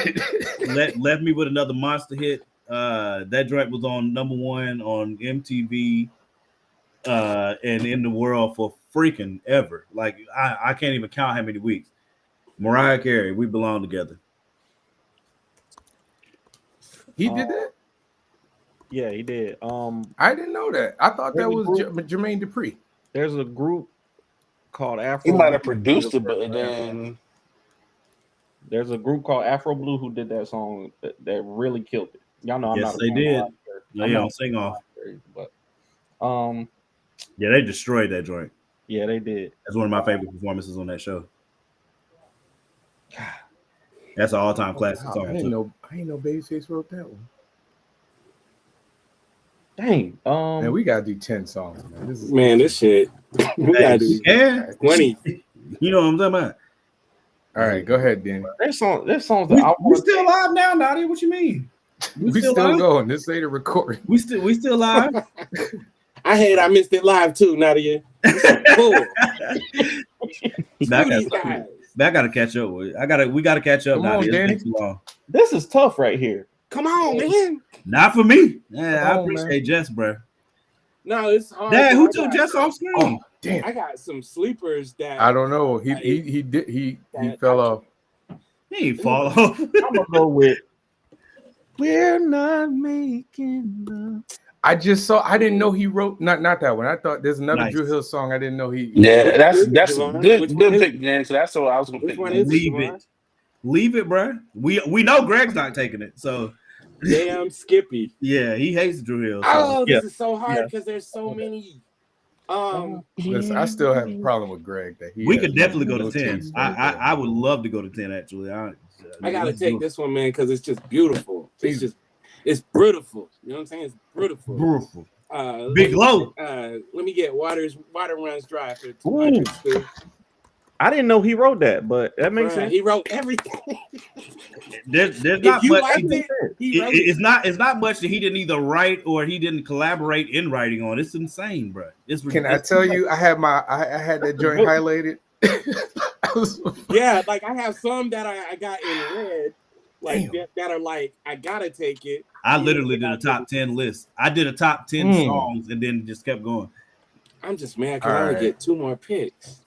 A: it.
E: Left me with another monster hit. That joint was on number 1 on MTV and in the world for freaking ever. Like I can't even count how many weeks. Mariah Carey, We Belong Together.
A: He did that?
C: Yeah, he did.
A: I didn't know that. I thought that was Jermaine Dupri.
C: There's a group called Afro.
B: He might have
C: Blue.
B: produced it, but then
C: There's a group called Afro Blue who did that song that really killed it. Y'all know I'm
E: Yes,
C: not.
E: they did.
C: No,
E: Yeah, on Sing Off.
C: But
E: yeah, they destroyed that joint.
C: yeah, they did.
E: That's one of my favorite performances on that show. That's an all-time classic song.
A: I didn't know Babyface wrote that one.
C: Dang.
A: Man, we gotta do 10 songs, man.
D: This shit. We gotta do 20.
E: You know what I'm talking about?
A: All right, go ahead, Danny.
C: There's songs that
E: We still live now, Nadia. What you mean?
A: We still going. This ain't a recording.
E: We still live.
D: I missed it live too, Nadia. Cool.
E: I gotta catch up with. We gotta catch up.
A: Come on, Danny.
E: Too long.
C: This is tough right here.
D: Come on, man.
E: Not for me. Yeah,
A: Come
E: I
A: on,
E: appreciate Jess, bro.
D: No, it's hard.
E: Dad, who took Jess off screen?
A: Oh, damn.
D: I got some sleepers that
A: I don't know. He fell off.
E: He ain't fall off.
C: I'm gonna go with "We're Not Making Love."
A: I didn't know he wrote not that one. I thought there's another
E: Nice.
A: Drew Hill song. I didn't know he.
B: yeah, that's
D: Devon,
B: good pick, man. So that's what I was gonna
D: Which
B: pick.
D: one
B: man.
D: is
E: Leave
D: Devon?
E: it. Leave it, bro. We know Greg's not taking it, so
D: Damn Skippy.
E: yeah, he hates Drew Hill. So.
D: Oh, this
C: Yeah.
D: is so hard
C: Yeah.
D: because there's so many.
A: Listen, I still have a problem with Greg that he.
E: We
A: has
E: could definitely go
A: no
E: to 10.
A: taste.
E: I would love to go to 10 actually.
D: I gotta take this one, man, because it's just beautiful. It's beautiful. You know what I'm saying? It's beautiful.
E: Beautiful. Big Low.
D: Let me get water runs dry for
C: Ooh.
D: 200.
C: I didn't know he wrote that, but that makes
D: Bruh,
C: sense.
D: he wrote everything.
E: There's
D: If
E: not
D: you
E: much.
D: liked it, he wrote
E: It's not much that he didn't either write or he didn't collaborate in writing on. It's insane, bro.
A: Can I tell you? I had that joint highlighted.
D: Yeah, like I have some that I got in red, like that are like I gotta take it.
E: I literally did a top 10 list. I did a top 10 songs and then just kept going.
D: I'm just mad because I only get 2 more picks.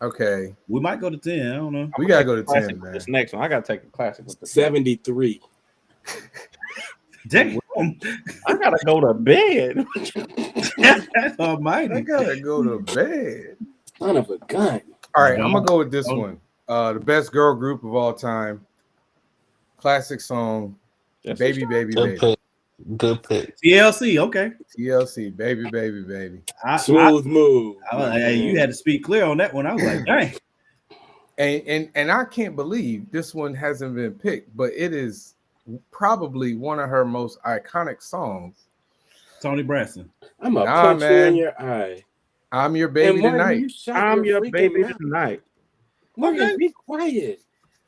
A: Okay,
E: We might go to 10. I don't know.
A: we gotta go to
C: Classic
A: 10,
C: with
A: man.
C: this next one. I gotta take a classic with this.
D: 73.
E: Damn.
C: I gotta go to bed.
E: That's
A: I
E: almighty.
A: gotta go to bed.
D: Son of a gun.
A: All right, I'm gonna go with this one. The best girl group of all time. Classic song,
C: That's
A: Baby, Baby,
B: Good
A: Baby.
B: pick. Good pick.
E: TLC, okay.
A: TLC, Baby, Baby, Baby.
D: Smooth move.
E: Hey, you had to speak clear on that one. I was like, dang.
A: And I can't believe this one hasn't been picked, but it is probably one of her most iconic songs.
E: Tony Braxton.
D: I'm gonna
A: Nah,
D: punch you
A: man.
D: in your eye.
A: I'm your baby
D: And Martin,
A: tonight.
D: you shut
C: I'm your
D: freaking
C: baby
D: mouth.
C: tonight.
D: Martin,
E: Okay.
D: be quiet.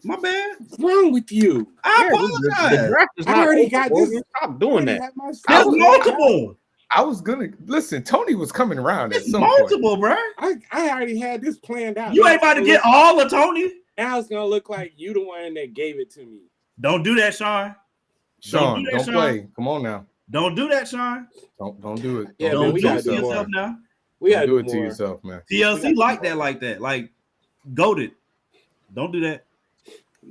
E: My bad.
D: What's wrong with you?
E: I
C: The
E: apologize.
C: draft is
D: I
C: not
D: already
C: over,
D: got
C: boy.
D: this.
C: Stop doing that.
E: There's multiple.
A: I was gonna listen. Tony was coming around at some point.
E: Multiple, bro.
D: I already had this planned out.
E: You ain't about to get all of Tony.
D: Now it's gonna look like you the one that gave it to me.
E: Don't do that, Sean.
A: Sean,
E: do that,
A: don't
E: Sean.
A: play. Come on now.
E: Don't do that, Sean.
A: Don't do it.
D: Yeah,
A: Don't
D: man,
E: Don't
D: we
E: do
D: gotta
E: it
D: do
E: to
D: more.
E: yourself now.
D: We gotta
A: do it
D: more.
A: to yourself, man.
E: TLC like that. Like, goated. Don't do that.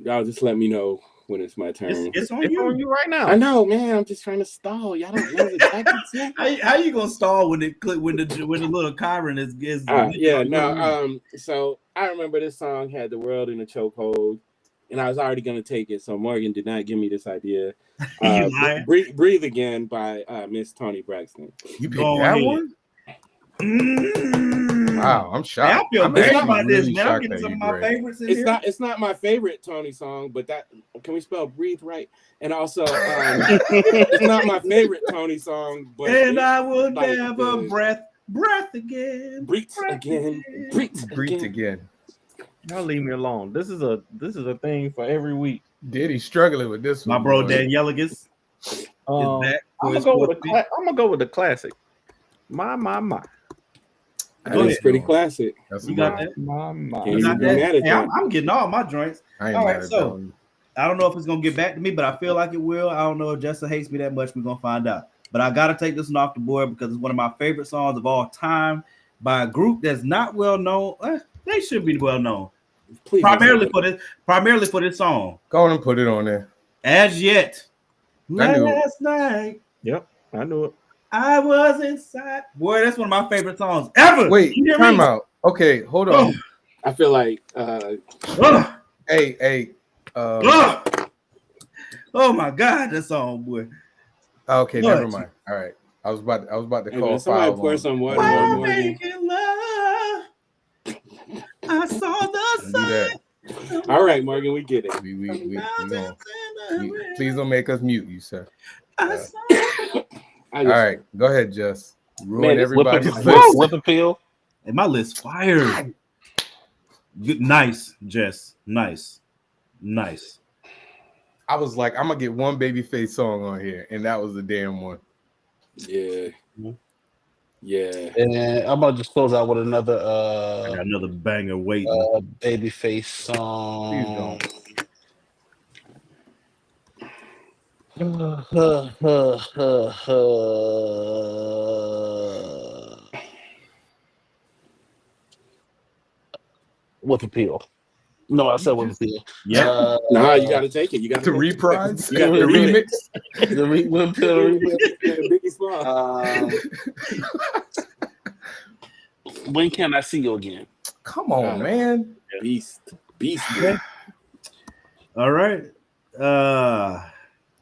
D: Y'all just let me know when it's my turn.
E: It's on
C: It's
E: you.
C: on you right now.
D: I know, man. I'm just trying to stall. Y'all don't know the tactics yet.
E: How you gonna stall when the little Kyron is
D: Yeah, no. So I remember this song had the world in a chokehold, and I was already gonna take it. So Morgan did not give me this idea.
E: You lying.
D: Breathe Again by Miss Tony Braxton.
A: You picked
E: Go
A: that
E: ahead.
A: one?
E: Mm.
A: Wow, I'm
E: Hey,
A: shocked.
E: I feel
A: I'm
E: bad
A: actually
E: about this,
A: really
E: man. I'm
A: shocked
E: getting
A: at
E: some
A: you,
E: of my
A: Greg.
E: favorites in here.
D: It's not my favorite Tony song, but that can we spell breathe right? And also, it's not my favorite Tony song, but
E: And I will
D: like
E: never
D: the-
E: breath again.
D: breathe again, breathe
A: Breathe
D: again.
A: again.
C: Y'all leave me alone. This is a thing for every week.
A: Diddy struggling with this
E: My
A: one.
E: bro
A: boy.
E: Danieligus is back for
C: I'm
E: his
C: gonna go with
E: fourth week.
C: I'm gonna go with the classic. My.
D: That is pretty classic.
A: That's
E: You
A: my,
E: got that?
C: My.
D: Can't
E: You got
D: even be
E: that?
D: mad at
E: Hey,
D: that.
E: I'm getting all my joints.
A: I ain't
E: All
A: mad
E: right,
A: at
E: so-
A: that one.
E: I don't know if it's gonna get back to me, but I feel like it will. I don't know if Jessica hates me that much. We're gonna find out. But I gotta take this one off the board because it's one of my favorite songs of all time by a group that's not well known. They should be well known.
D: Please
E: Primarily for this song.
A: Go on and put it on there.
E: As yet.
A: I knew it.
E: Last night
C: Yep, I knew it.
E: I was inside. Boy, that's one of my favorite songs ever.
A: Wait,
E: You hear
A: time
E: me?
A: out. Okay, hold on.
D: I feel like
A: Hey.
E: Oh my God, that song, boy.
A: Okay, never mind. All right, I was about to
D: hey,
A: call
D: man, somebody
A: foul
D: pour
A: on
D: some water
A: on
D: on
A: Morgan.
D: Morgan.
E: Love. I saw the
A: Do that.
D: All right, Morgan, we get it.
A: We gonna, please don't make us mute you, sir. All right, go ahead, Jess. Ruin everybody's list.
B: Whip appeal.
E: And my list fire. Good, nice, Jess. Nice.
A: I was like, I'm gonna get one Babyface song on here, and that was the damn one.
D: Yeah.
B: And I'm gonna just close out with another
E: I got another banger waiting.
B: Babyface song. Whip appeal. No, I said whip appeal.
E: Yeah.
D: Nah, you got to take it. You got
A: The reprise,
D: You got
A: the remix.
B: The whip appeal remix.
D: Biggie Small.
B: When can I see you again?
A: Come on, man.
D: Beast.
E: All right.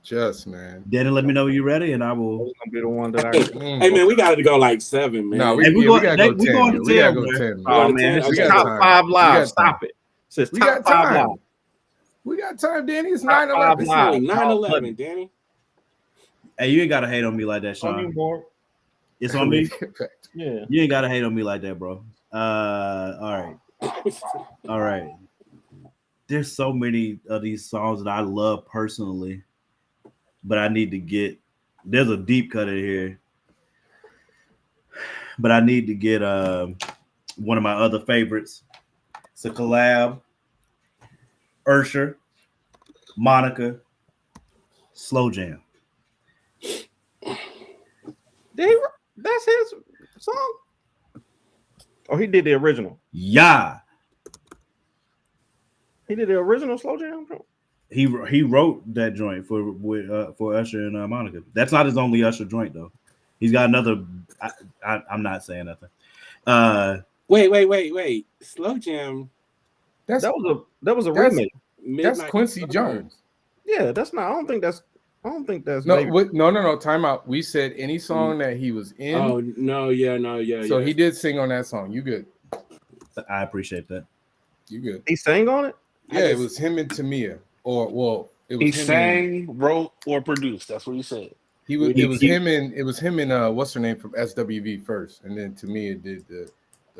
A: Just man.
E: Danny, let me know when you're ready, and I will.
C: Gonna be the one that I.
D: Hey man, we got to go like 7, man.
A: No, we gotta go 10. We gotta go 10.
C: Oh man, this
A: We
C: is
A: got
C: top
A: time.
C: 5
A: We
C: live.
A: got
C: Stop
A: time.
C: it. This is
A: We
C: top
A: got
C: 5
A: time.
C: live.
A: We got time, Danny. It's
C: Top
A: 9/11.
D: It's
C: five
D: only
C: live.
D: 9/11, Danny.
E: Hey, you ain't gotta hate on me like that,
C: On you,
E: Sean.
C: Mark.
E: It's on me.
C: Yeah.
E: You ain't gotta hate on me like that, bro. All right. There's so many of these songs that I love personally, but I need to get. There's a deep cut in here, but I need to get one of my other favorites. It's a collab. Usher, Monica, Slow Jam.
C: That's his song. Oh, he did the original.
E: Yeah.
C: He did the original Slow Jam.
E: He wrote that joint for Usher and Monica. That's not his only Usher joint though. He's got another. I'm not saying nothing.
D: Wait. Slow Jam.
C: That was a remake.
A: That's Quincy Jones.
C: Yeah, that's not. I don't think that's.
A: No. Time out. We said any song that he was in.
D: Oh no, yeah.
A: So he did sing on that song. You good?
E: I appreciate that.
A: You good?
C: He sang on it.
A: Yeah, it was him and Tamia. It was
B: He
A: him
B: sang, wrote, or produced. That's what he said.
A: It was him and what's her name from SWV first, and then Tamia did the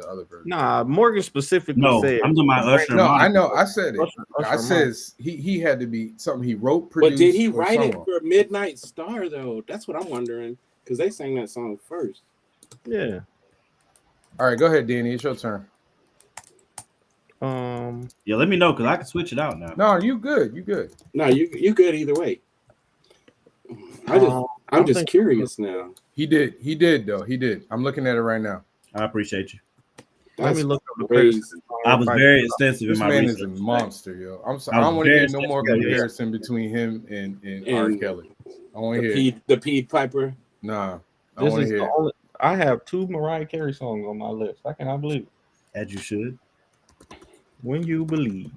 A: other version.
C: Nah, Morgan specifically said.
E: I'm talking about Usher.
A: No, I know. I said it.
C: Usher
A: I says he had to be something he wrote, produced.
D: But did he write
A: song
D: it for Midnight Star though? That's what I'm wondering because they sang that song first.
C: Yeah.
A: All right, go ahead, Danny. It's your turn.
E: Yeah, let me know because I can switch it out now.
A: No, you good. You good.
D: No, you good either way. I'm just curious now.
A: He did though. He did. I'm looking at it right now.
E: I appreciate you.
C: Let me look up the
D: crazy.
E: I was very extensive
A: This
E: in my
A: man
E: research.
A: is a monster, yo. I'm sorry. I don't want to hear no more comparison between him and R. Kelly. I want to hear
D: the Pied Piper.
A: Nah, I want to hear.
C: I have 2 Mariah Carey songs on my list. I cannot believe it.
E: As you should.
C: When You Believe.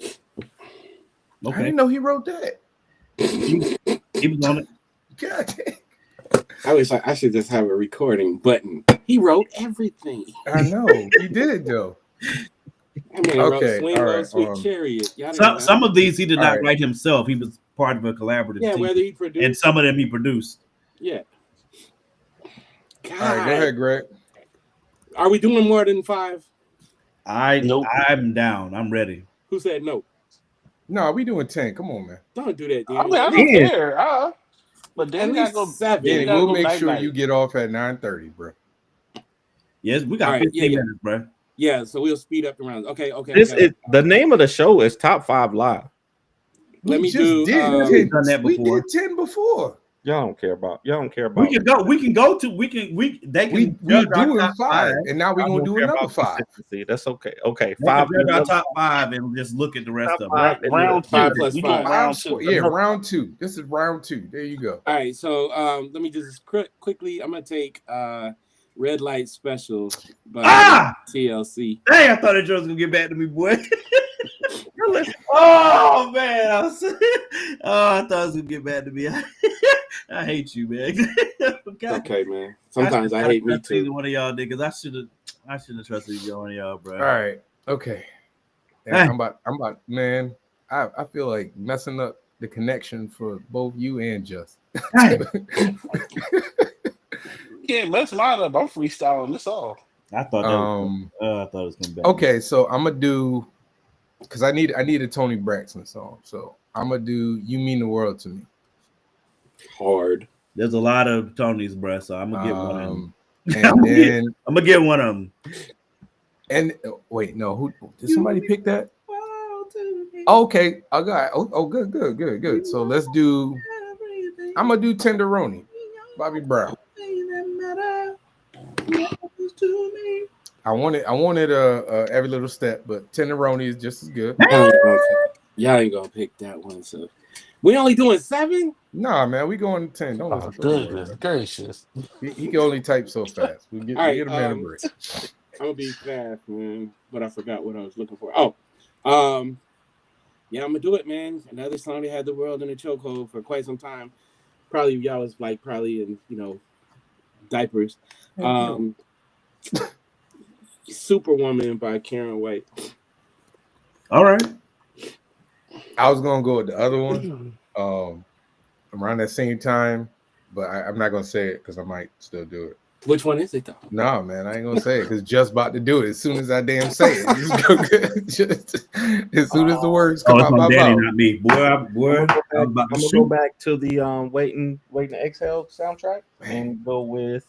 A: Okay.
E: I
A: didn't know he wrote that.
E: He was on it.
A: God dang.
D: I wish I should just have a recording button. He wrote everything.
A: I know he did though.
D: I mean, wrote Swing Low, Sweet Chariot.
E: Some of these he did not write himself. He was part of a collaborative team.
D: Whether he produced
E: and some of them he produced.
D: Yeah.
A: God. All right, go ahead, Greg.
D: Are we doing more than 5?
E: I'm down. I'm ready.
D: Who said no?
A: No, we doing 10. Come on, man.
D: Don't do that, Danny.
B: I mean, I don't care. But then
D: at least
B: go
D: 7.
A: Danny, we'll make sure you get off at 9:30, bro.
E: Yes, we got 15 minutes, bro.
D: Yeah, so we'll speed up the rounds. Okay.
C: This is the name of the show is Top 5 Live.
D: Let me
A: just
D: do.
A: We've done that before. We did 10 before.
C: Y'all don't care about.
E: We can go. We can go to. We can.
A: We're doing 5, and now we're gonna do another 5.
C: That's okay. Okay,
E: 5. Our top 5, and just look at the rest of them.
B: Round 5 plus 5.
A: Round 2. Yeah, round 2. This is round 2. There you go.
D: All right. So let me just quickly. I'm gonna take. Red Light Special by TLC.
E: Hey, I thought that joke was gonna get back to me, boy. Oh man, I thought it was gonna get back to me. I hate you, man.
D: Okay, man. Sometimes I hate me too.
E: Either one of y'all niggas. I should have trusted either one of y'all, bro.
A: All right, okay. Man, I'm about, man. I feel like messing up the connection for both you and Just.
B: Can't mess mine up. I'm freestyling this all.
E: I thought it was gonna be.
A: Okay, so I'm gonna do because I need a Tony Braxton song. So I'm gonna do "You Mean the World to Me."
D: Hard.
E: There's a lot of Tonys, bro. So I'm gonna get one of them.
A: And then
E: I'm gonna get one of them.
A: And wait, no, who did somebody pick that? Oh, okay, I got. Oh, good. So let's do. I'm gonna do "Tenderoni," Bobby Brown. I wanted Every Little Step, but Tenderoni is just as good.
D: Y'all ain't gonna pick that one, so we only doing 7?
A: Nah, man, we going 10. Don't
B: goodness gracious.
A: He can only type so fast. We get a man a break.
D: I'm gonna be fast, man, but I forgot what I was looking for. Yeah, I'm gonna do it, man. Another song that had the world in a chokehold for quite some time. Probably y'all was like in diapers. Superwoman by Karen White.
E: All right.
A: I was gonna go with the other one around that same time, but I'm not gonna say it because I might still do it.
D: Which one is it though?
A: No, man, I ain't gonna say it because just about to do it as soon as I damn say it. Just as soon as the words come out my mouth.
E: Not me, boy. I'm
C: gonna go back to the Waiting to Exhale soundtrack and go with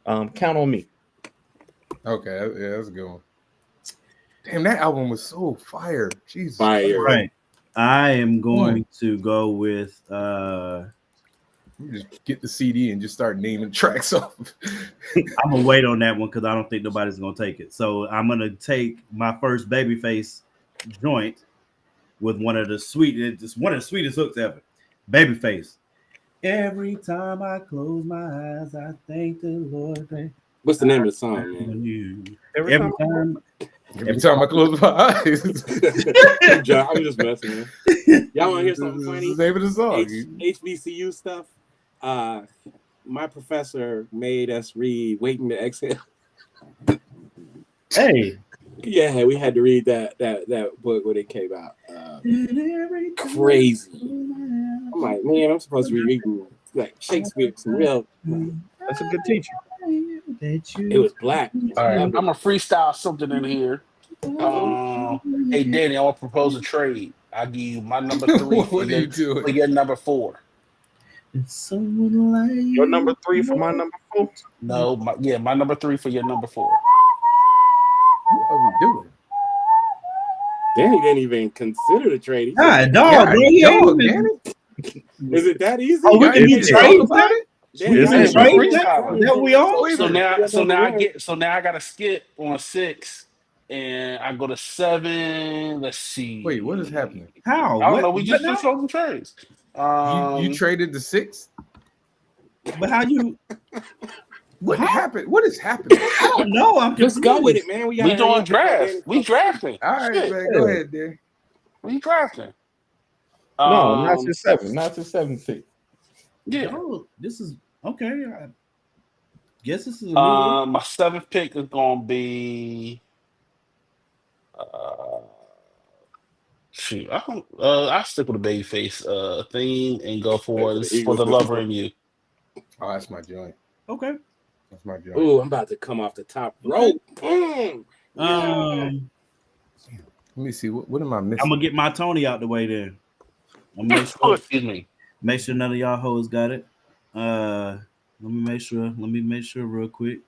C: Count on Me.
A: Okay, yeah, that's a good one. Damn, that album was so fire. Jesus.
D: Fire.
E: Right. I am going to go with
A: you just get the CD and just start naming tracks off.
E: I'm gonna wait on that one because I don't think nobody's gonna take it. So I'm gonna take my first Babyface joint with one of the sweetest hooks ever. Babyface. Every time I close my eyes, I thank the Lord.
D: What's the name of the song, man?
E: Every time
A: I close my eyes.
D: I'm just messing, man. Y'all want to hear something funny?
A: The name of the song.
D: HBCU stuff. My professor made us read "Waiting to Exhale."
E: Hey.
D: Yeah, we had to read that book when it came out. Crazy. I'm like, man, I'm supposed to be reading like Shakespeare, some real.
C: That's a good teacher.
D: It was black.
B: All right, I'm gonna freestyle something in here. Hey Danny, I want to propose a trade. I'll give you my number 3 for your number 4.
C: Your number 3 for my number 4?
B: No, my number 3 for your number 4.
A: What are we doing?
D: Danny didn't even consider the trade.
E: Dog,
A: Danny.
D: Is it that easy?
E: Oh, we can be trade about it.
B: That
E: we all.
B: So now I got to skip on 6, and I go to 7. Let's see.
A: Wait, what is happening?
E: How?
B: I don't know. We just did some trades.
A: You traded the 6,
E: but how you?
A: What happened? What is happening?
E: I don't know. I'm
D: just go with it, man. We
B: doing drafts. We drafting.
A: All right, man. Go ahead, Danny.
B: We drafting.
C: No, not your 7. Not your 7th pick.
B: Yeah.
E: Oh, this is okay. I guess this is
B: my 7th pick is gonna be shoot. I'll stick with the Babyface theme and go for the Lover in You.
A: Oh, that's my joint.
E: Okay.
A: That's my joint.
D: Ooh, I'm about to come off the top rope.
A: Let me see. What am I missing?
E: I'm gonna get my Tony out the way then. I'm gonna
B: Excuse me.
E: Make sure none of y'all hoes got it. Let me make sure real quick.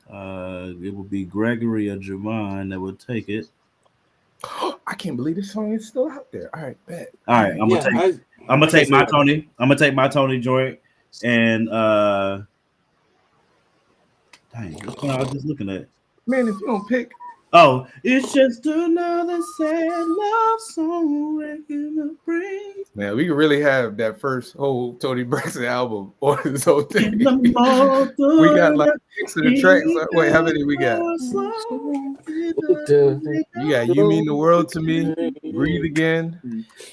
E: It will be Gregory or Javon that will take it.
A: I can't believe this song is still out there. All right, bet.
E: All right, I'm gonna take my Tony. I'm gonna take my Tony joint and dang, what I was just looking at.
A: Man, if you don't pick.
E: Oh, it's just another sad love song wrecking the brain.
A: Man, we could really have that first whole Tony Braxton album on this whole thing. We got like 6 of the tracks. Wait, how many we got? You got You Mean the World to Me, Breathe Again.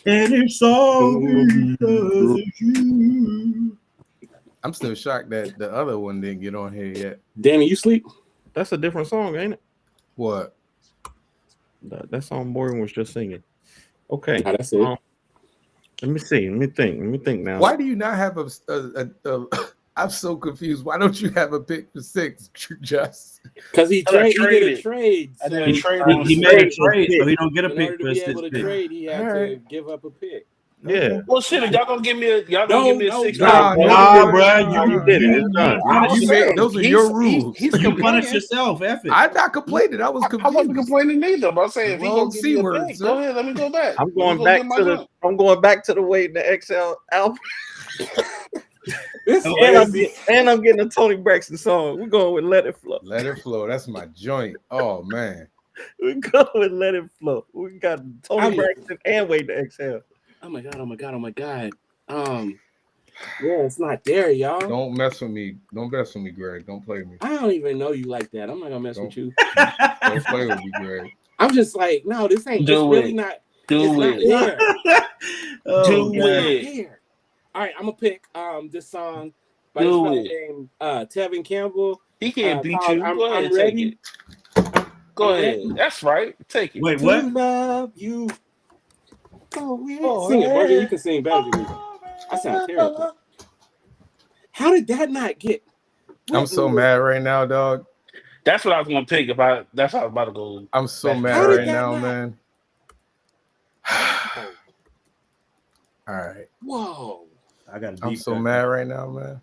E: And it's all because of you.
A: I'm still shocked that the other one didn't get on here yet.
D: Danny, you sleep?
C: That's a different song, ain't it?
A: What?
C: That song Morgan was just singing. Okay.
D: Nah, that's it.
C: Let me see. Let me think now.
A: Why do you not have a I'm so confused. Why don't you have a pick for 6, Just?
D: Because he did a trade.
B: I
D: So
B: did a trade.
E: He made a trade, so he don't get a
D: in
E: pick
D: order to
E: for
D: be
E: his
D: able to
E: pick.
D: trade, he had to give up a pick.
C: Yeah.
B: Well, shit, if y'all gonna give me a 6.
E: Nah, bro,
C: you did it. It's done.
A: Those are your rules.
E: You punish yourself, F it.
A: I'm not complaining. I was
B: I
A: confused.
B: wasn't complaining either. But I'm saying if he
A: Wrong
B: gonna give me a
A: C-word,
B: pick,
A: sir.
B: go ahead. Let me go back.
C: I'm going back to the Wait in the XL album. And I'm getting a Tony Braxton song. We're going with Let It Flow.
A: Let It Flow. That's my joint. Oh man.
C: We go with Let It Flow. We got Tony Braxton and Wait to Exhale.
D: Oh my god. Yeah, it's not there, y'all.
A: Don't mess with me. Don't mess with me, Greg. Don't play me.
D: I don't even know you like that. I'm not gonna mess with you.
A: Don't play with me, Greg.
D: I'm just like, no, this ain't. It's really not.
B: Do it.
D: Not there.
B: Do it.
D: Here. All right, I'm gonna pick this song by this fellow named Tevin Campbell.
B: He can't beat you. Go ahead,
D: I'm ready.
B: Go ahead. That's right. Take it.
E: Wait, what?
D: To love you. Go ahead. Sing it, Morgan. You can sing better than me. I sound terrible. How did that not get?
A: I'm so mad right now, dog.
B: That's what I was gonna pick. That's how I was about to go.
A: I'm so mad right now, man. All right.
D: Whoa.
A: I'm so mad right now, man.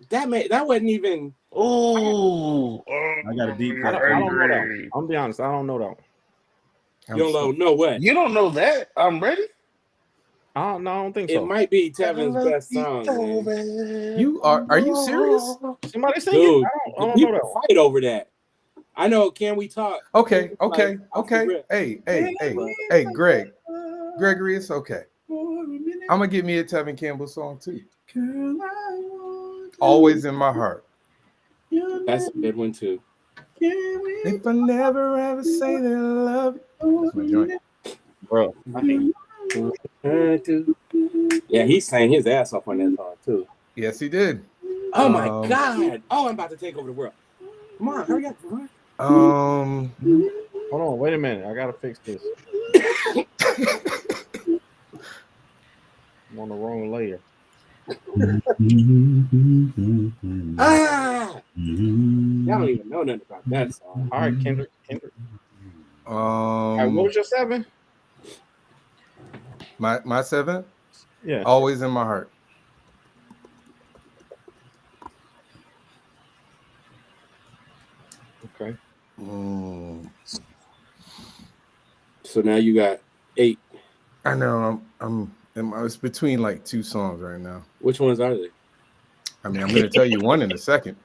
D: That wasn't even.
B: Oh,
E: I got a deep cut.
C: I don't know that one. I'm be honest. I don't know that one.
D: You don't know what?
B: You don't know that? I'm ready.
C: I don't think so.
D: It might be Tevin's best song.
A: Man. Are you serious?
C: Somebody sing
D: Dude,
C: it? I don't know that one.
D: Fight over that. I know. Can we talk?
A: Okay. Hey, Gregory, it's okay. I'm gonna give me a Tevin Campbell song too. Always in my heart.
D: That's a good one too.
A: If I never ever say that I love you. That's my joint.
C: Bro.
D: Yeah, he sang his ass off on that song too.
A: Yes, he did.
D: Oh my god! Oh, I'm about to take over the world. Come on, hurry up!
C: Hold on, wait a minute. I gotta fix this. I'm on the wrong layer.
D: Y'all don't even know nothing about that song.
C: All right, Kendrick.
A: All
C: right, what was your 7?
A: My 7?
C: Yeah.
A: Always in my heart.
C: Okay.
D: So now you got 8.
A: I know. It's between like 2 songs right now.
D: Which ones are they?
A: I mean, I'm going to tell you one in a second.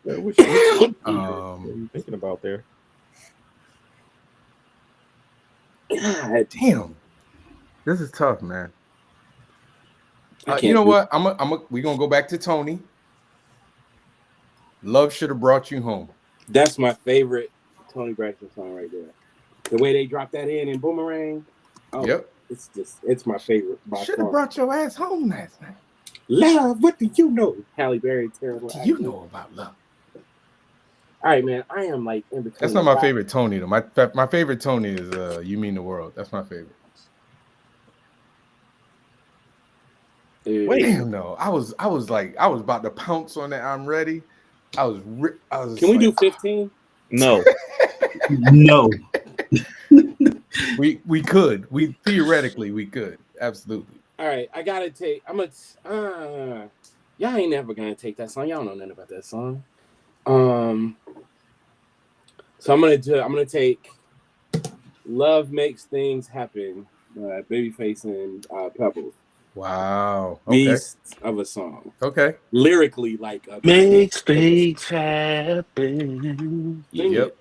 C: Which what are you thinking about there?
D: God
A: damn, this is tough, man. You know what? We're gonna go back to Tony. Love Should Have Brought You Home.
D: That's my favorite Tony Braxton song right there. The way they dropped that in Boomerang. Oh,
A: yep.
D: It's my favorite.
A: Should have brought your ass home last night.
D: Love, what do you know? Halle Berry, terrible.
A: What do you know about love?
D: All right, man. I am like in between.
A: That's not my favorite Tony though. My favorite Tony is You Mean the World. That's my favorite. Wait, damn no. I was about to pounce on that. I'm ready. I was.
D: Can we do 15?
C: No.
E: No.
A: We could. Theoretically we could. Absolutely.
D: All right, I gotta take. Y'all ain't never gonna take that song. Y'all don't know nothing about that song. So I'm gonna take "Love Makes Things Happen" by Babyface and Pebbles.
A: Wow. Okay.
D: Beast of a song.
A: Okay.
D: Lyrically, like
B: makes things happen.
A: Yep.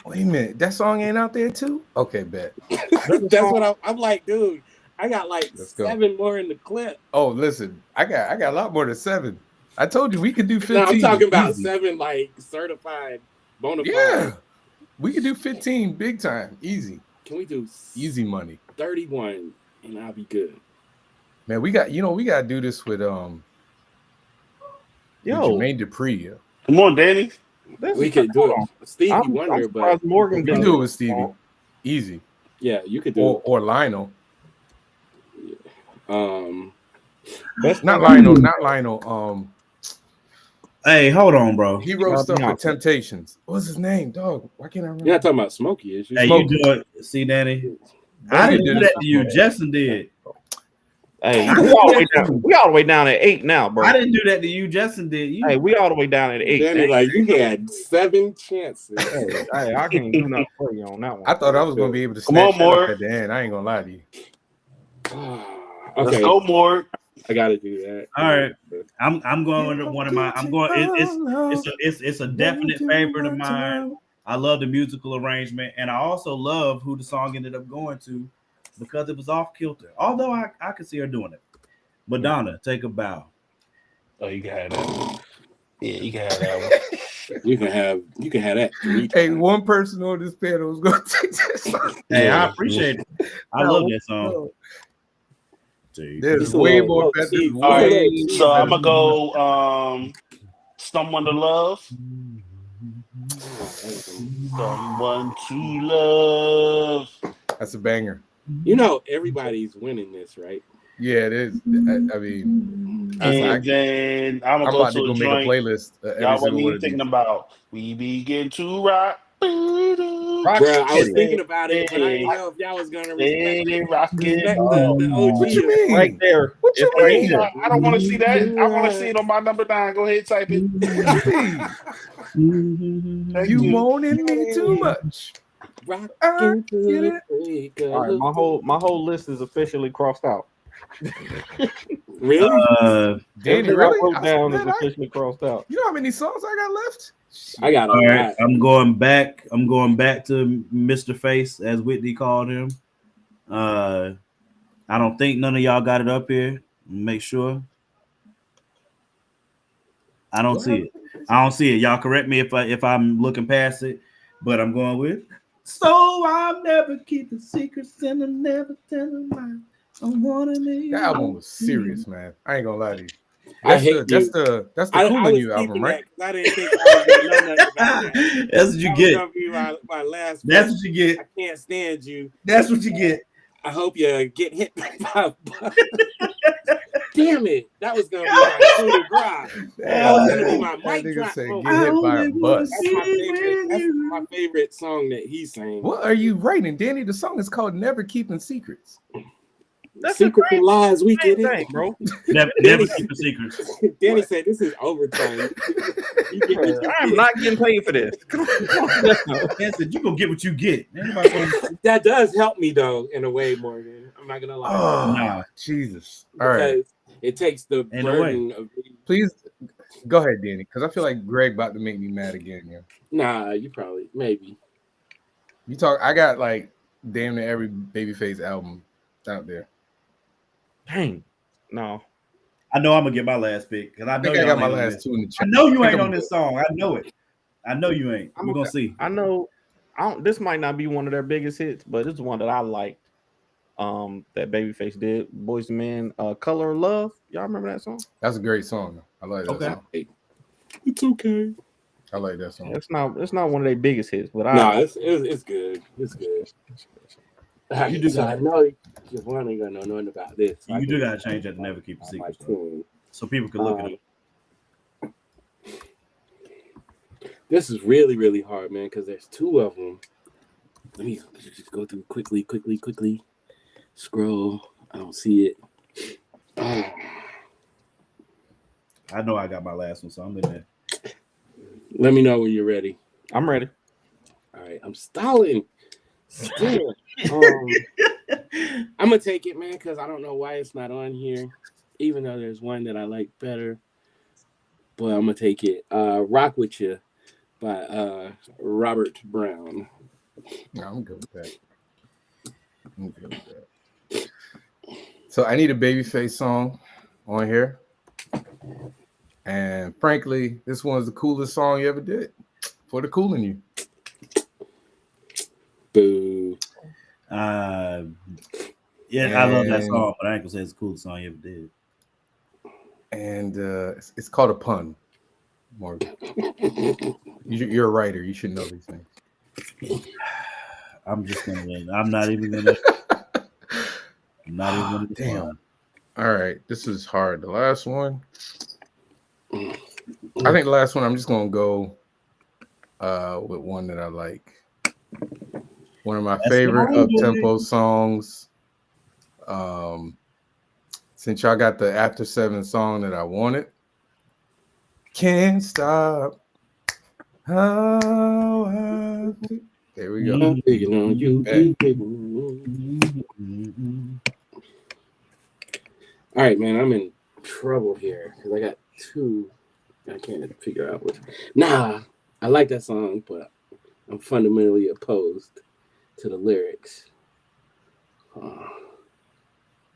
A: Wait a minute, that song ain't out there too? Okay, bet.
D: That's what I'm like, dude. I got like
A: Let's go.
D: 7 more in the clip.
A: Oh, listen, I got a lot more than 7. I told you we could do 15.
D: No, I'm talking about
A: easy.
D: 7 like certified bona fide.
A: Yeah, we could do 15 big time, easy.
D: Can we do
A: easy money?
D: 31 and I'll be good.
A: Man, we got to do this with Jermaine Dupri. Yo.
B: Come on, Danny.
D: We could do it. Stevie Wonder, but
C: Morgan
A: we can do it with Stevie. Easy.
D: Yeah, you could do
A: it. Or Lionel.
D: Not
A: Lionel.
E: Hey, hold on, bro.
A: He wrote stuff with Temptations. What's his name, dog? Why can't I remember?
D: You're not talking about Smokey, is you?
E: Hey,
A: Smokey.
E: you do it. See, Danny? I didn't do that to you. Justin did.
C: Hey, we all the way down at 8 now, bro.
E: I didn't do that to you. Justin did.
C: Hey, we all the way down at 8.
D: Danny, like you had 7 chances.
C: Hey, I can't do nothing for you on that one.
A: I thought I was gonna be able to.
B: Come on, Mort.
A: At the end, I ain't gonna lie to you.
D: Okay.
B: Let's go, Mort.
D: I gotta do that.
E: All right, I'm going with one of my. I'm going. It's a definite favorite of mine. I love the musical arrangement, and I also love who the song ended up going to because it was off kilter. Although I could see her doing it. Madonna, Take a Bow.
B: Oh, you can have that. Yeah, you can have that one.
D: You can have that.
A: Hey, one person on this panel is gonna take this song.
E: Hey, I appreciate it. I love that song.
A: There's way more better.
B: All right, so I'm gonna go Someone to Love. Someone to Love.
A: That's a banger.
D: You know everybody's winning this, right?
A: Yeah, it is. I mean,
B: then I'm
A: about to go make a playlist.
B: Y'all wasn't even thinking about We Begin to Rock.
D: Bro, I was thinking about it, but I didn't know if y'all was gonna respect the OG.
A: What you mean?
C: Right there.
B: What you mean? I don't want to see that. I want to see it on my number 9. Go ahead, type it.
A: You wanted me too much.
D: Rock
A: Get it?
C: All right, my whole list is officially crossed out.
D: Really?
A: Danny,
C: I
A: really?
C: wrote down is officially crossed out.
A: You know how many songs I got left?
D: I got
E: all right. I'm going back to Mr. Face, as Whitney called him. I don't think none of y'all got it up here. Make sure. I don't see it. Y'all correct me if I'm looking past it, but I'm going with. So I'm never keeping secrets and I'm never telling mine.
A: That album was serious, man. I ain't gonna lie to you.
D: That's
A: the Cooling You album, right?
D: I didn't think I was gonna know nothing about that.
E: That's what you get.
D: Gonna be my last.
E: That's what you get.
D: I can't stand you.
E: That's what you get.
D: I hope you get hit by a bus. Damn it! That was gonna be my coup de grace. That was gonna be my mic drop.
A: Get hit by a bus.
D: That's my favorite song that he sang.
A: What are you writing, Danny? The song is called "Never Keeping Secrets."
C: That's
D: Secret and lies, we get it,
C: bro.
E: Never keep a secret.
D: Danny said, "This is overtime."
C: I'm not getting paid for this.
E: Dan said, "You gonna get what you get."
D: That does help me though, in a way, Morgan. I'm not gonna lie.
A: Oh, nah, Jesus! All right,
D: it takes the burden of.
A: Please go ahead, Danny, because I feel like Greg about to make me mad again. Yeah.
D: Nah, you probably maybe.
A: You talk. I got like damn near every Babyface album out there.
C: Dang, no.
E: I know I'm gonna get my last pick because I know
A: I got my last 2 in the chat.
E: I know you ain't on this song. I know it. I know you ain't. We're gonna see.
C: I know. This might not be one of their biggest hits, but it's one that I liked. That Babyface did. Boys and Men, Color of Love. Y'all remember that song?
A: That's a great song. I like that song.
D: It's okay.
A: I like that song.
C: It's not one of their biggest hits, but
D: it's good. It's good. You do. I know Javon ain't gonna know nothing about this.
E: You do gotta change that to Never Keep a Secret, so people can look it up.
D: This is really, really hard, man, because there's 2 of them. Let me just go through quickly. Scroll. I don't see it.
E: I know I got my last one, so I'm in there.
D: Let me know when you're ready.
C: I'm ready.
D: All right, I'm stalling. Still. I'm gonna take it, man, because I don't know why it's not on here, even though there's one that I like better. But I'm gonna take it. Rock With You by Robert Brown.
A: No, I'm good with that. So I need a Babyface song on here. And frankly, this one's the coolest song you ever did. For the Coolin' You.
D: Boo.
E: Yeah, I love that song, but I ain't gonna say it's the coolest song you ever did.
A: And it's called a pun, Morgan. You're a writer. You should know these things.
E: I'm just gonna win. I'm not even gonna.
A: Damn. All right, this is hard. The last one. I think the last one. I'm just gonna go with one that I like. One of my favorite up-tempo songs. Since y'all got the After 7 song that I wanted. Can't stop. How I feel. There we go.
D: All right, man, I'm in trouble here because I got two. I can't figure out which. Nah, I like that song, but I'm fundamentally opposed to the lyrics.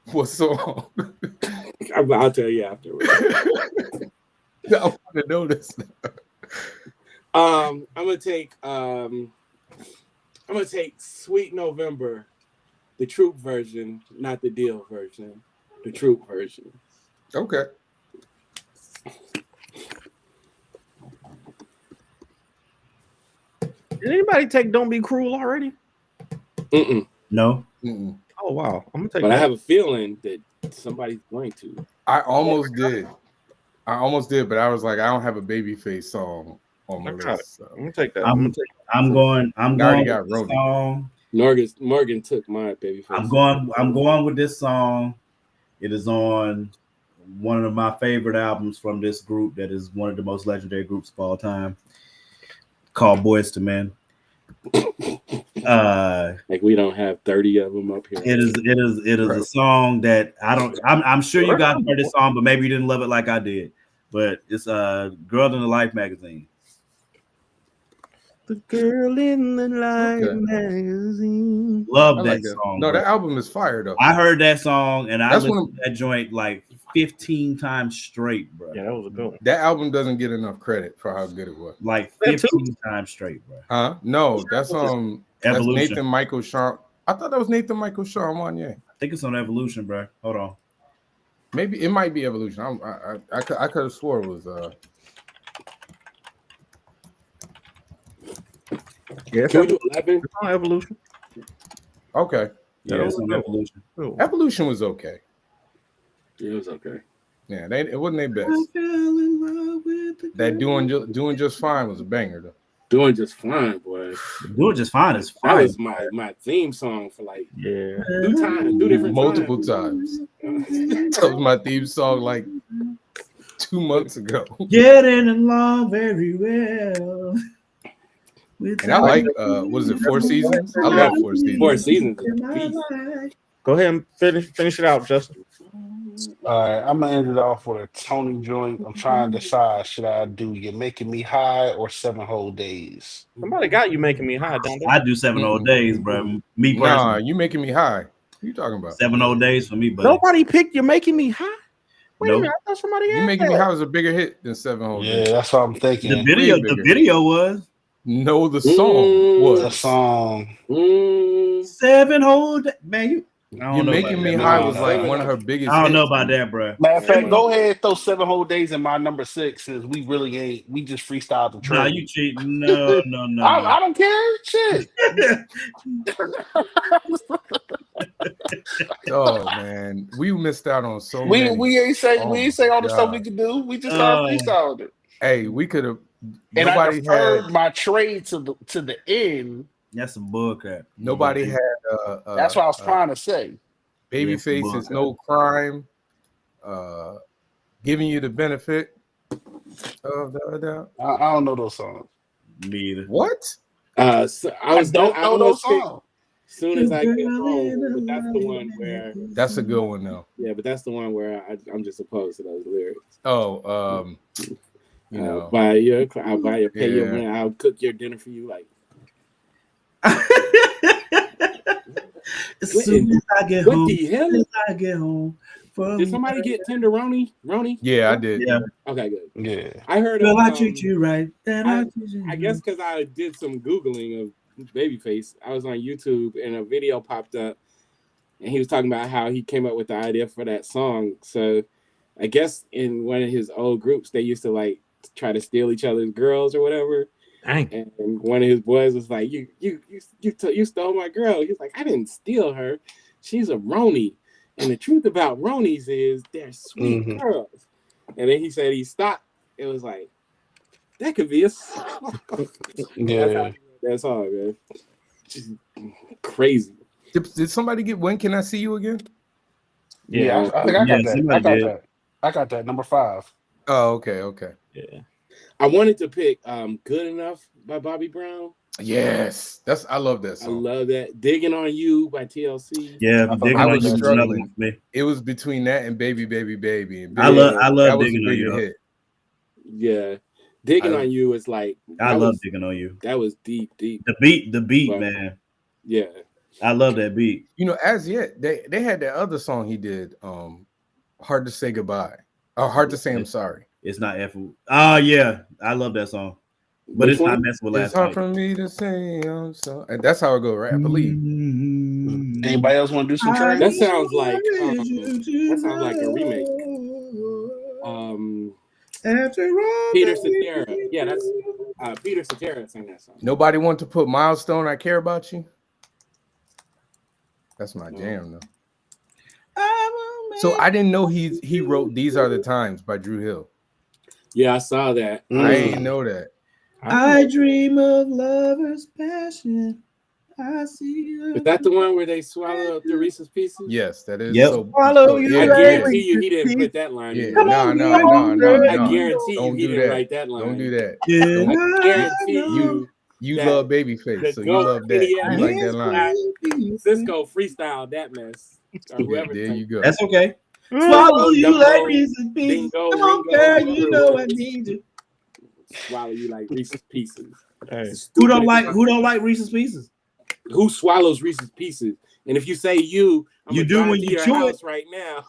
A: What song?
D: I'll tell you afterwards.
A: I want to know this.
D: I'm gonna take Sweet November, the Troop version, not the Deal version. The Troop version.
A: Okay.
C: Did anybody take Don't Be Cruel already?
E: No.
C: Oh wow. I'm gonna take
D: But
C: that.
D: I have a feeling that somebody's going to.
A: I almost did, but I was like, I don't have a Babyface song on my list. So.
C: I'm gonna take that.
E: I'm going with this song.
D: Morgan took my Babyface.
E: I'm going with this song. It is on one of my favorite albums from this group that is one of the most legendary groups of all time, called Boyz II Men.
D: Like we don't have 30 of them up here.
E: It is a song that I'm sure you guys heard this song, but maybe you didn't love it like I did. But it's Girl in the Life magazine.
C: The Girl in the Life magazine.
E: Love that song.
A: No,
E: bro.
A: that album is fire though.
E: I heard that song and I listened to that joint like 15 times straight, bro.
C: Yeah, that was a good one.
A: That album doesn't get enough credit for how good it was.
E: Like 15 times straight, bro.
A: Huh? No, that's
E: Evolution.
A: Nathan Michael Sean. I thought that was Nathan Michael Sean Wanye.
E: I think it's on Evolution, bro. Hold on.
A: Maybe it might be Evolution. I could have swore it was
C: Yeah,
D: Can we do 11?
C: It's on Evolution.
A: Okay.
E: Yeah, it's on Evolution.
A: Evolution was okay.
D: Yeah, it was okay.
A: Yeah, it wasn't their best. That doing just fine was a banger though.
D: Doing Just Fine, boy.
E: Doing Just Fine is fine.
D: That was my theme song for like 2 different
A: multiple times. That was my theme song like 2 months ago.
E: Getting along very well.
A: And I like what is it, 4 Seasons? I love 4 Seasons.
D: 4 Seasons.
C: Go ahead and finish it out, Justin.
B: All right, I'm gonna end it off with a Tony joint. I'm trying to decide: should I do "You're Making Me High" or 7 Whole Days?
C: Somebody got You Making Me High, don't they?
E: I do 7 Whole Days, bro. Me personally.
A: Nah, You Making Me High. What are you talking about?
E: 7 Whole Days for me, buddy.
C: Nobody picked You're Making Me High. Wait a minute, I thought somebody
A: You
C: had
A: Making Me
C: that.
A: High was a bigger hit than 7 Whole Days.
B: Yeah, that's what I'm thinking.
E: The video was.
A: No, the song was.
B: The song.
E: 7 Whole Days. Man,
A: You're Making Me High was like one of her biggest
E: I don't know
A: hits.
E: about that, bro.
B: Matter of fact, go ahead and throw 7 Whole Days in my number 6 since we really ain't. We just freestyled the track.
E: Nah, you cheat. No.
B: I don't care. Shit.
A: Oh man, we missed out on so many.
B: We ain't say all the stuff
A: God.
B: we could do. We just started freestyling it.
A: Hey, we could have.
B: And I
A: Nobody
B: deferred
A: had.
B: my trade to the end.
E: That's some bullcrap.
A: Nobody had.
B: That's what I was trying to say.
A: Babyface is no crime. Giving you the benefit of the doubt.
B: I don't know those songs.
E: Me either.
A: What?
D: So I
B: don't know those songs.
D: As soon as I get home, but that's the one where.
A: That's a good one though.
D: Yeah, but that's the one where I'm just opposed to those lyrics.
A: Oh, You know,
D: I'll buy you, pay your rent, I'll cook your dinner for you. Like,
E: as soon as I get
D: what
E: home,
D: the hell?
E: as soon as I get home.
D: Did somebody get tenderoni? Roni?
A: yeah, I did.
E: Yeah.
D: Okay, good.
B: Yeah.
D: I heard
E: Well,
D: of,
E: I treat you right. Then I treat you
D: I guess because I did some Googling of Babyface. I was on YouTube and a video popped up and he was talking about how he came up with the idea for that song. So I guess in one of his old groups, they used to like try to steal each other's girls or whatever.
C: Dang.
D: And one of his boys was like, you stole my girl. He's like, I didn't steal her. She's a Roni. And the truth about Ronis is they're sweet girls. And then he said he stopped. It was like, that could be a song.
B: Yeah.
D: That's all, man. Just crazy.
A: Did somebody get When Can I See You Again?
B: Yeah, I think I got that.
E: somebody did.
B: I got that. Number 5.
A: Oh, okay.
C: Yeah.
D: I wanted to pick Good Enough by Bobby Brown.
A: Yes, I love that
D: I
A: song.
D: love that. Digging on You by TLC.
E: Yeah, Digging
A: I
E: on
A: was
E: You was
A: struggling.
E: another one for me.
A: It was between that and Baby, Baby, Baby. And
E: I love
A: that was
E: Digging
A: a
E: on
A: bigger
E: You.
A: hit.
D: Yeah. Digging on You is like,
E: I love Digging on You.
D: that was deep.
E: The beat,
D: But,
E: man.
D: Yeah.
E: I love that beat.
A: You know, as yet they had that other song he did, Hard to Say Goodbye. Or Hard to Say I'm Sorry.
E: It's not F. Oh yeah, I love that song. But
D: Which
E: it's
D: one?
E: not messing with
A: It's
E: last
A: hard
E: night.
A: for me to say I'm sorry. And that's how it go, right? I believe.
B: Anybody else want to do some tracks?
D: That sounds like a remake. Peter Cetera. Yeah, that's Peter Cetera sang that song.
A: Nobody want to put Milestone, I Care About You. That's my jam, though. So I didn't know he wrote These Are the Times by Drew Hill.
D: Yeah, I saw that.
A: I didn't know that.
E: I dream of lovers' passion. I see you.
D: Is that the one where they swallow up the Reese's Pieces?
A: Yes, that is.
E: Yep.
C: Swallow you
D: I
C: like
D: guarantee you he didn't put that line
A: Yeah,
D: in.
A: no.
D: I guarantee you
A: Don't
D: he
A: do
D: didn't
A: that.
D: write that line.
A: Don't do that.
E: Yeah,
D: I guarantee
A: You
D: that
A: love Babyface, so you
D: GOAT
A: love that. You
D: Babyface
A: like that line.
D: Cisco freestyled that mess. Or
A: Yeah,
D: whoever.
A: there you go.
E: That's okay. Swallow you
D: Dumbo,
E: like Reese's Pieces.
D: Dingo,
E: Come on,
D: Ringo,
E: girl, you know
D: whoever.
E: I need you.
D: Swallow you like Reese's Pieces.
C: Hey.
E: Who don't like Reese's Pieces?
D: Who swallows Reese's Pieces? And if you say you
E: You
D: gonna
E: do
D: drive
E: when
D: to
E: you
D: your
E: chew
D: house
E: it.
D: right now.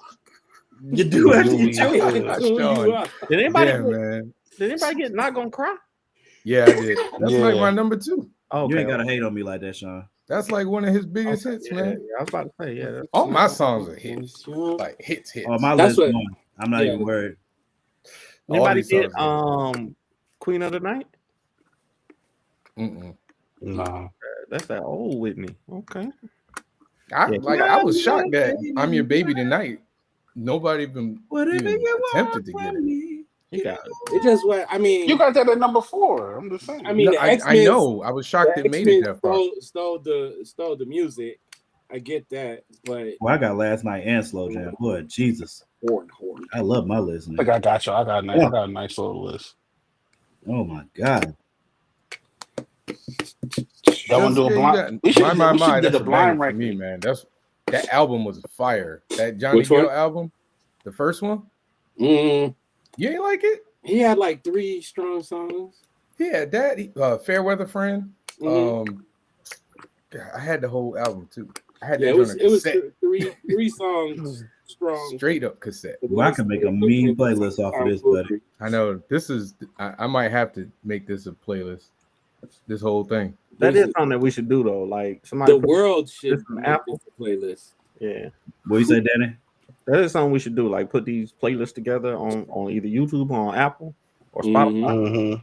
E: You do after you
B: You
E: chew
B: do.
E: it.
A: That's
D: Chew
A: Sean.
D: you up.
C: Did anybody
A: Damn, man.
C: get Not Gonna Cry?
A: Yeah, I did. That's
B: Yeah.
A: like my number 2.
C: Oh,
E: You ain't gotta hate on me like that, Sean.
A: That's like one of his biggest hits,
C: yeah,
A: man.
C: yeah, I was about to say, yeah.
A: All my songs are hits. Like hits.
E: Oh, my
D: That's
E: list
D: what-
E: one. I'm not even worried.
A: All
C: Anybody
A: these
C: get
A: songs
C: Queen of the Night?
A: Mm-mm.
B: No.
C: That's that old Whitney. Okay.
A: I was shocked that I'm Your Baby Tonight. Nobody even attempted to get it.
C: You got it.
D: It just what I mean.
B: You got that at number 4. I'm just saying.
D: I mean,
A: No,
D: the
A: I
D: X-Men
A: know. I was shocked they made it that far.
D: stole the music. I get that, but
E: Well, I got Last Night and Slow Jam. Boy, Jesus.
D: horn.
E: I love my list.
B: I think I got you. I got a nice little list.
E: Oh my God.
B: That one do a blind. We should
A: My,
B: do
A: that's
B: the
A: a
B: blind
A: banger for me,
B: ranking.
A: man. That album was fire. That Johnny
D: Which one?
A: Gill album, the first one. You ain't like it?
D: He had like 3 strong songs.
A: Yeah, that Fair Weather Friend.
D: Mhm.
A: God, I had the whole album too. I had
D: Yeah,
A: that
D: it was
A: on a cassette,
D: three songs strong.
A: straight up cassette.
E: Well, I can make a mean playlist off of this, buddy.
A: I know this is. I might have to make this a playlist. This whole thing.
C: That is something that we should do though. Like somebody
D: The world should
C: Listen to
D: make
C: Apple.
D: this a playlist.
C: Yeah.
E: What you say, Danny?
C: That is something we should do. Like put these playlists together on either YouTube or on Apple or Spotify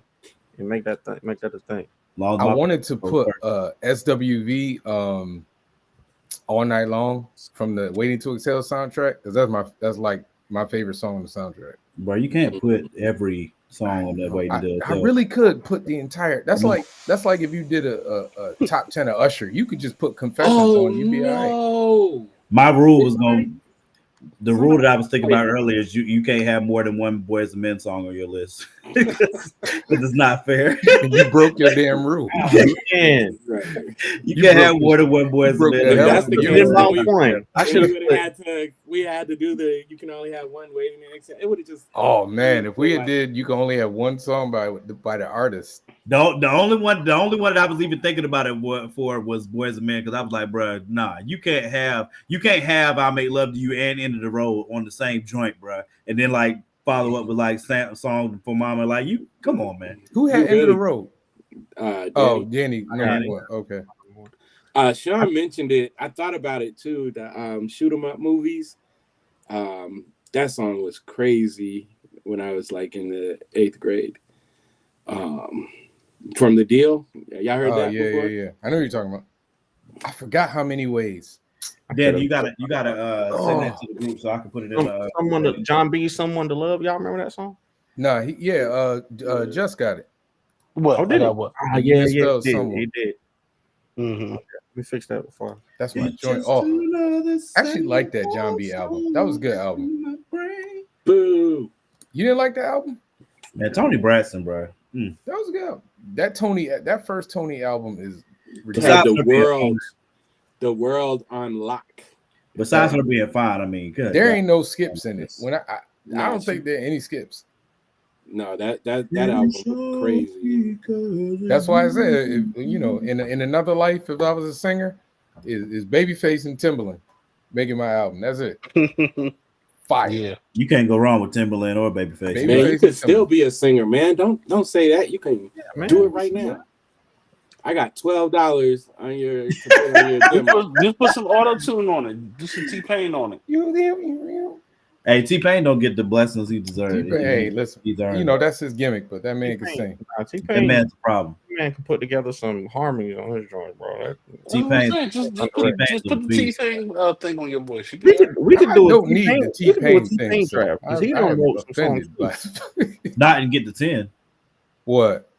C: and make that a thing.
A: I wanted to put SWV All Night Long from the Waiting to Exhale soundtrack because that's like my favorite song on the soundtrack.
E: Bro, you can't put every song on that Waiting to
A: I
E: Exhale.
A: really could put the entire. That's like if you did a top 10 of Usher, you could just put Confessions on. You'd be all right.
E: My rule was the rule that I was thinking about earlier is you can't have more than one Boys and Men song on your list because it's not fair.
A: You broke your damn rule.
C: Man.
E: You can't have more than one Boys and Men.
D: If that's the
A: You
D: case,
A: broke
D: then
C: my point. I
D: we
C: should
D: would have had to we had to do the you can only have one waiting in exile, it would have just.
A: Oh man, if we had
D: like,
A: did, you can only have one song by the artist.
E: The only one that I was even thinking about it for was Boys and Men, because I was like, bro, nah, you can't have I Make Love to You and End of the Road on the same joint, bro, and then like follow up with like song for Mama. Like, you come on, man.
A: Who had End of the Road?
D: Danny.
A: Danny. No, okay.
D: Sean mentioned it. I thought about it too. The shoot 'em up movies. That song was crazy when I was like in the 8th grade. From The Deal. Y'all heard that before?
A: Yeah. I know what you're talking about. I forgot how many ways.
E: Dan, you gotta send that to the group so I can put it in.
C: John B. Someone to Love. Y'all remember that song?
A: No, Just got it.
B: What?
C: Oh, did
B: I
C: it?
B: got what?
C: Yeah,
A: He spelled
C: he
A: someone.
C: did.
B: Mm-hmm.
C: Let me fix that before.
A: That's my joint. Oh, I actually like that John B album. That was a good album.
D: Boo.
A: You didn't like that album?
E: Man, Tony Braxton, bro.
A: That was a good album. That first Tony album is
D: Had
A: ridiculous.
D: the world on lock.
E: Besides her being fine, I mean, good.
A: There ain't no skips in it. When I
D: Nah,
A: don't think there are any skips.
D: No, that album was crazy.
A: That's why I said, in another life, if I was a singer, is Babyface and Timbaland making my album. That's it. Fire.
B: Yeah.
E: You can't go wrong with Timberland or Babyface.
A: Babyface.
D: Man, you could still be a singer, man. Don't say that. You can do it right now. I got $12 on your demo.
B: Just put some auto tune on it. Do some T-Pain on it.
E: Hey, T-Pain don't get the blessings he deserves.
A: Hey, listen,
E: he's earned.
A: that's his gimmick, but that man can sing.
E: That
C: T-Pain,
E: man's a problem.
C: man can put together some harmonies on his joint, bro.
E: T-Pain,
B: Just put the T-Pain thing on your voice.
C: We could do
A: don't need the T-Pain thing.
C: Trap, he don't know some songs.
E: not and get the 10.
A: What?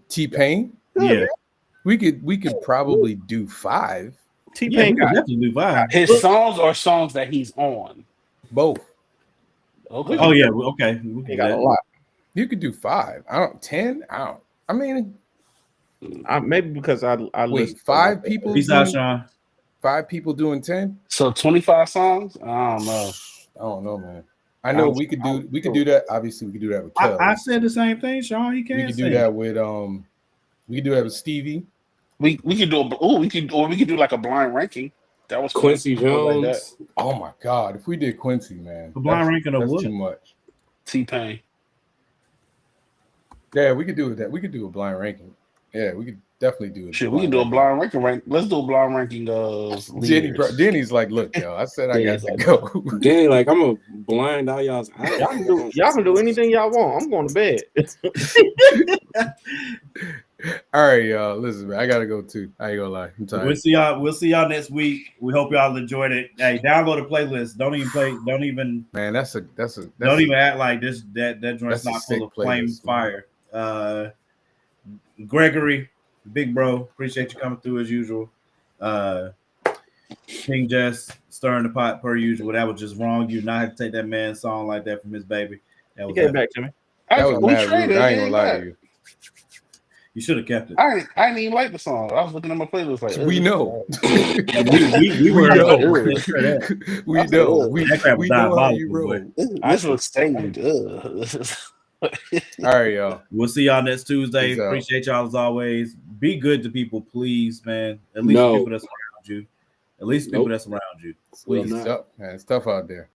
A: T-Pain?
E: Yeah.
A: We could probably do 5.
C: T-Pain got
E: definitely do 5.
B: His songs are songs that he's on.
A: Both.
B: Okay.
E: Oh yeah, okay.
C: he got a lot.
A: You could do 5. 10. I mean,
C: maybe because I
A: wait, 5 people.
E: Peace out, Sean.
A: 5 people doing 10.
B: So 25 songs? I don't know.
A: Man. I know we could do that. Obviously, we could do that with Kel.
E: I said the same thing, Sean. He can't.
A: We could do that with We could do that with Stevie.
B: We could do like a blind ranking. That was
D: Quincy
B: Jones.
D: Jones.
B: Like
A: Oh my God! If we did Quincy, man,
E: a blind ranking of
A: that's
E: what?
A: too much.
B: T-Pain.
A: Yeah, we could do that. We could do a blind ranking. Yeah, we could definitely do it.
B: Shit, we can do a blind ranking. Let's do a blind ranking of
A: Denny's like, look, yo, I said I got to go.
D: Danny, like, I'm gonna blind all y'all's eyes.
C: Y'all can do anything y'all want. I'm going to bed.
A: All right, y'all. Listen, man, I gotta go too. I ain't gonna lie. I'm tired.
E: We'll see y'all next week. We hope y'all enjoyed it. Hey, download the playlist. Don't even
A: Man, that's
E: don't even act like this that joint's not full of flame fire. Gregory, big bro, appreciate you coming through as usual. King Jess stirring the pot per usual. That was just wrong. You not have to take that man's song like that from his baby. That was
C: Get back to me.
A: That was mad rude. I ain't gonna lie to you.
E: You should have kept it.
B: I didn't even like the song. I was looking at my playlist like
A: we know.
E: we
A: We
E: were
A: know.
E: we
A: know.
E: We
A: know how you roll.
B: This was stained.
A: All right, y'all.
E: We'll see y'all next Tuesday.
A: Peace out.
E: Appreciate y'all as always. Be good to people, please, man. At least people that's around you. At least people that's around you.
A: It's tough, man. It's tough out there.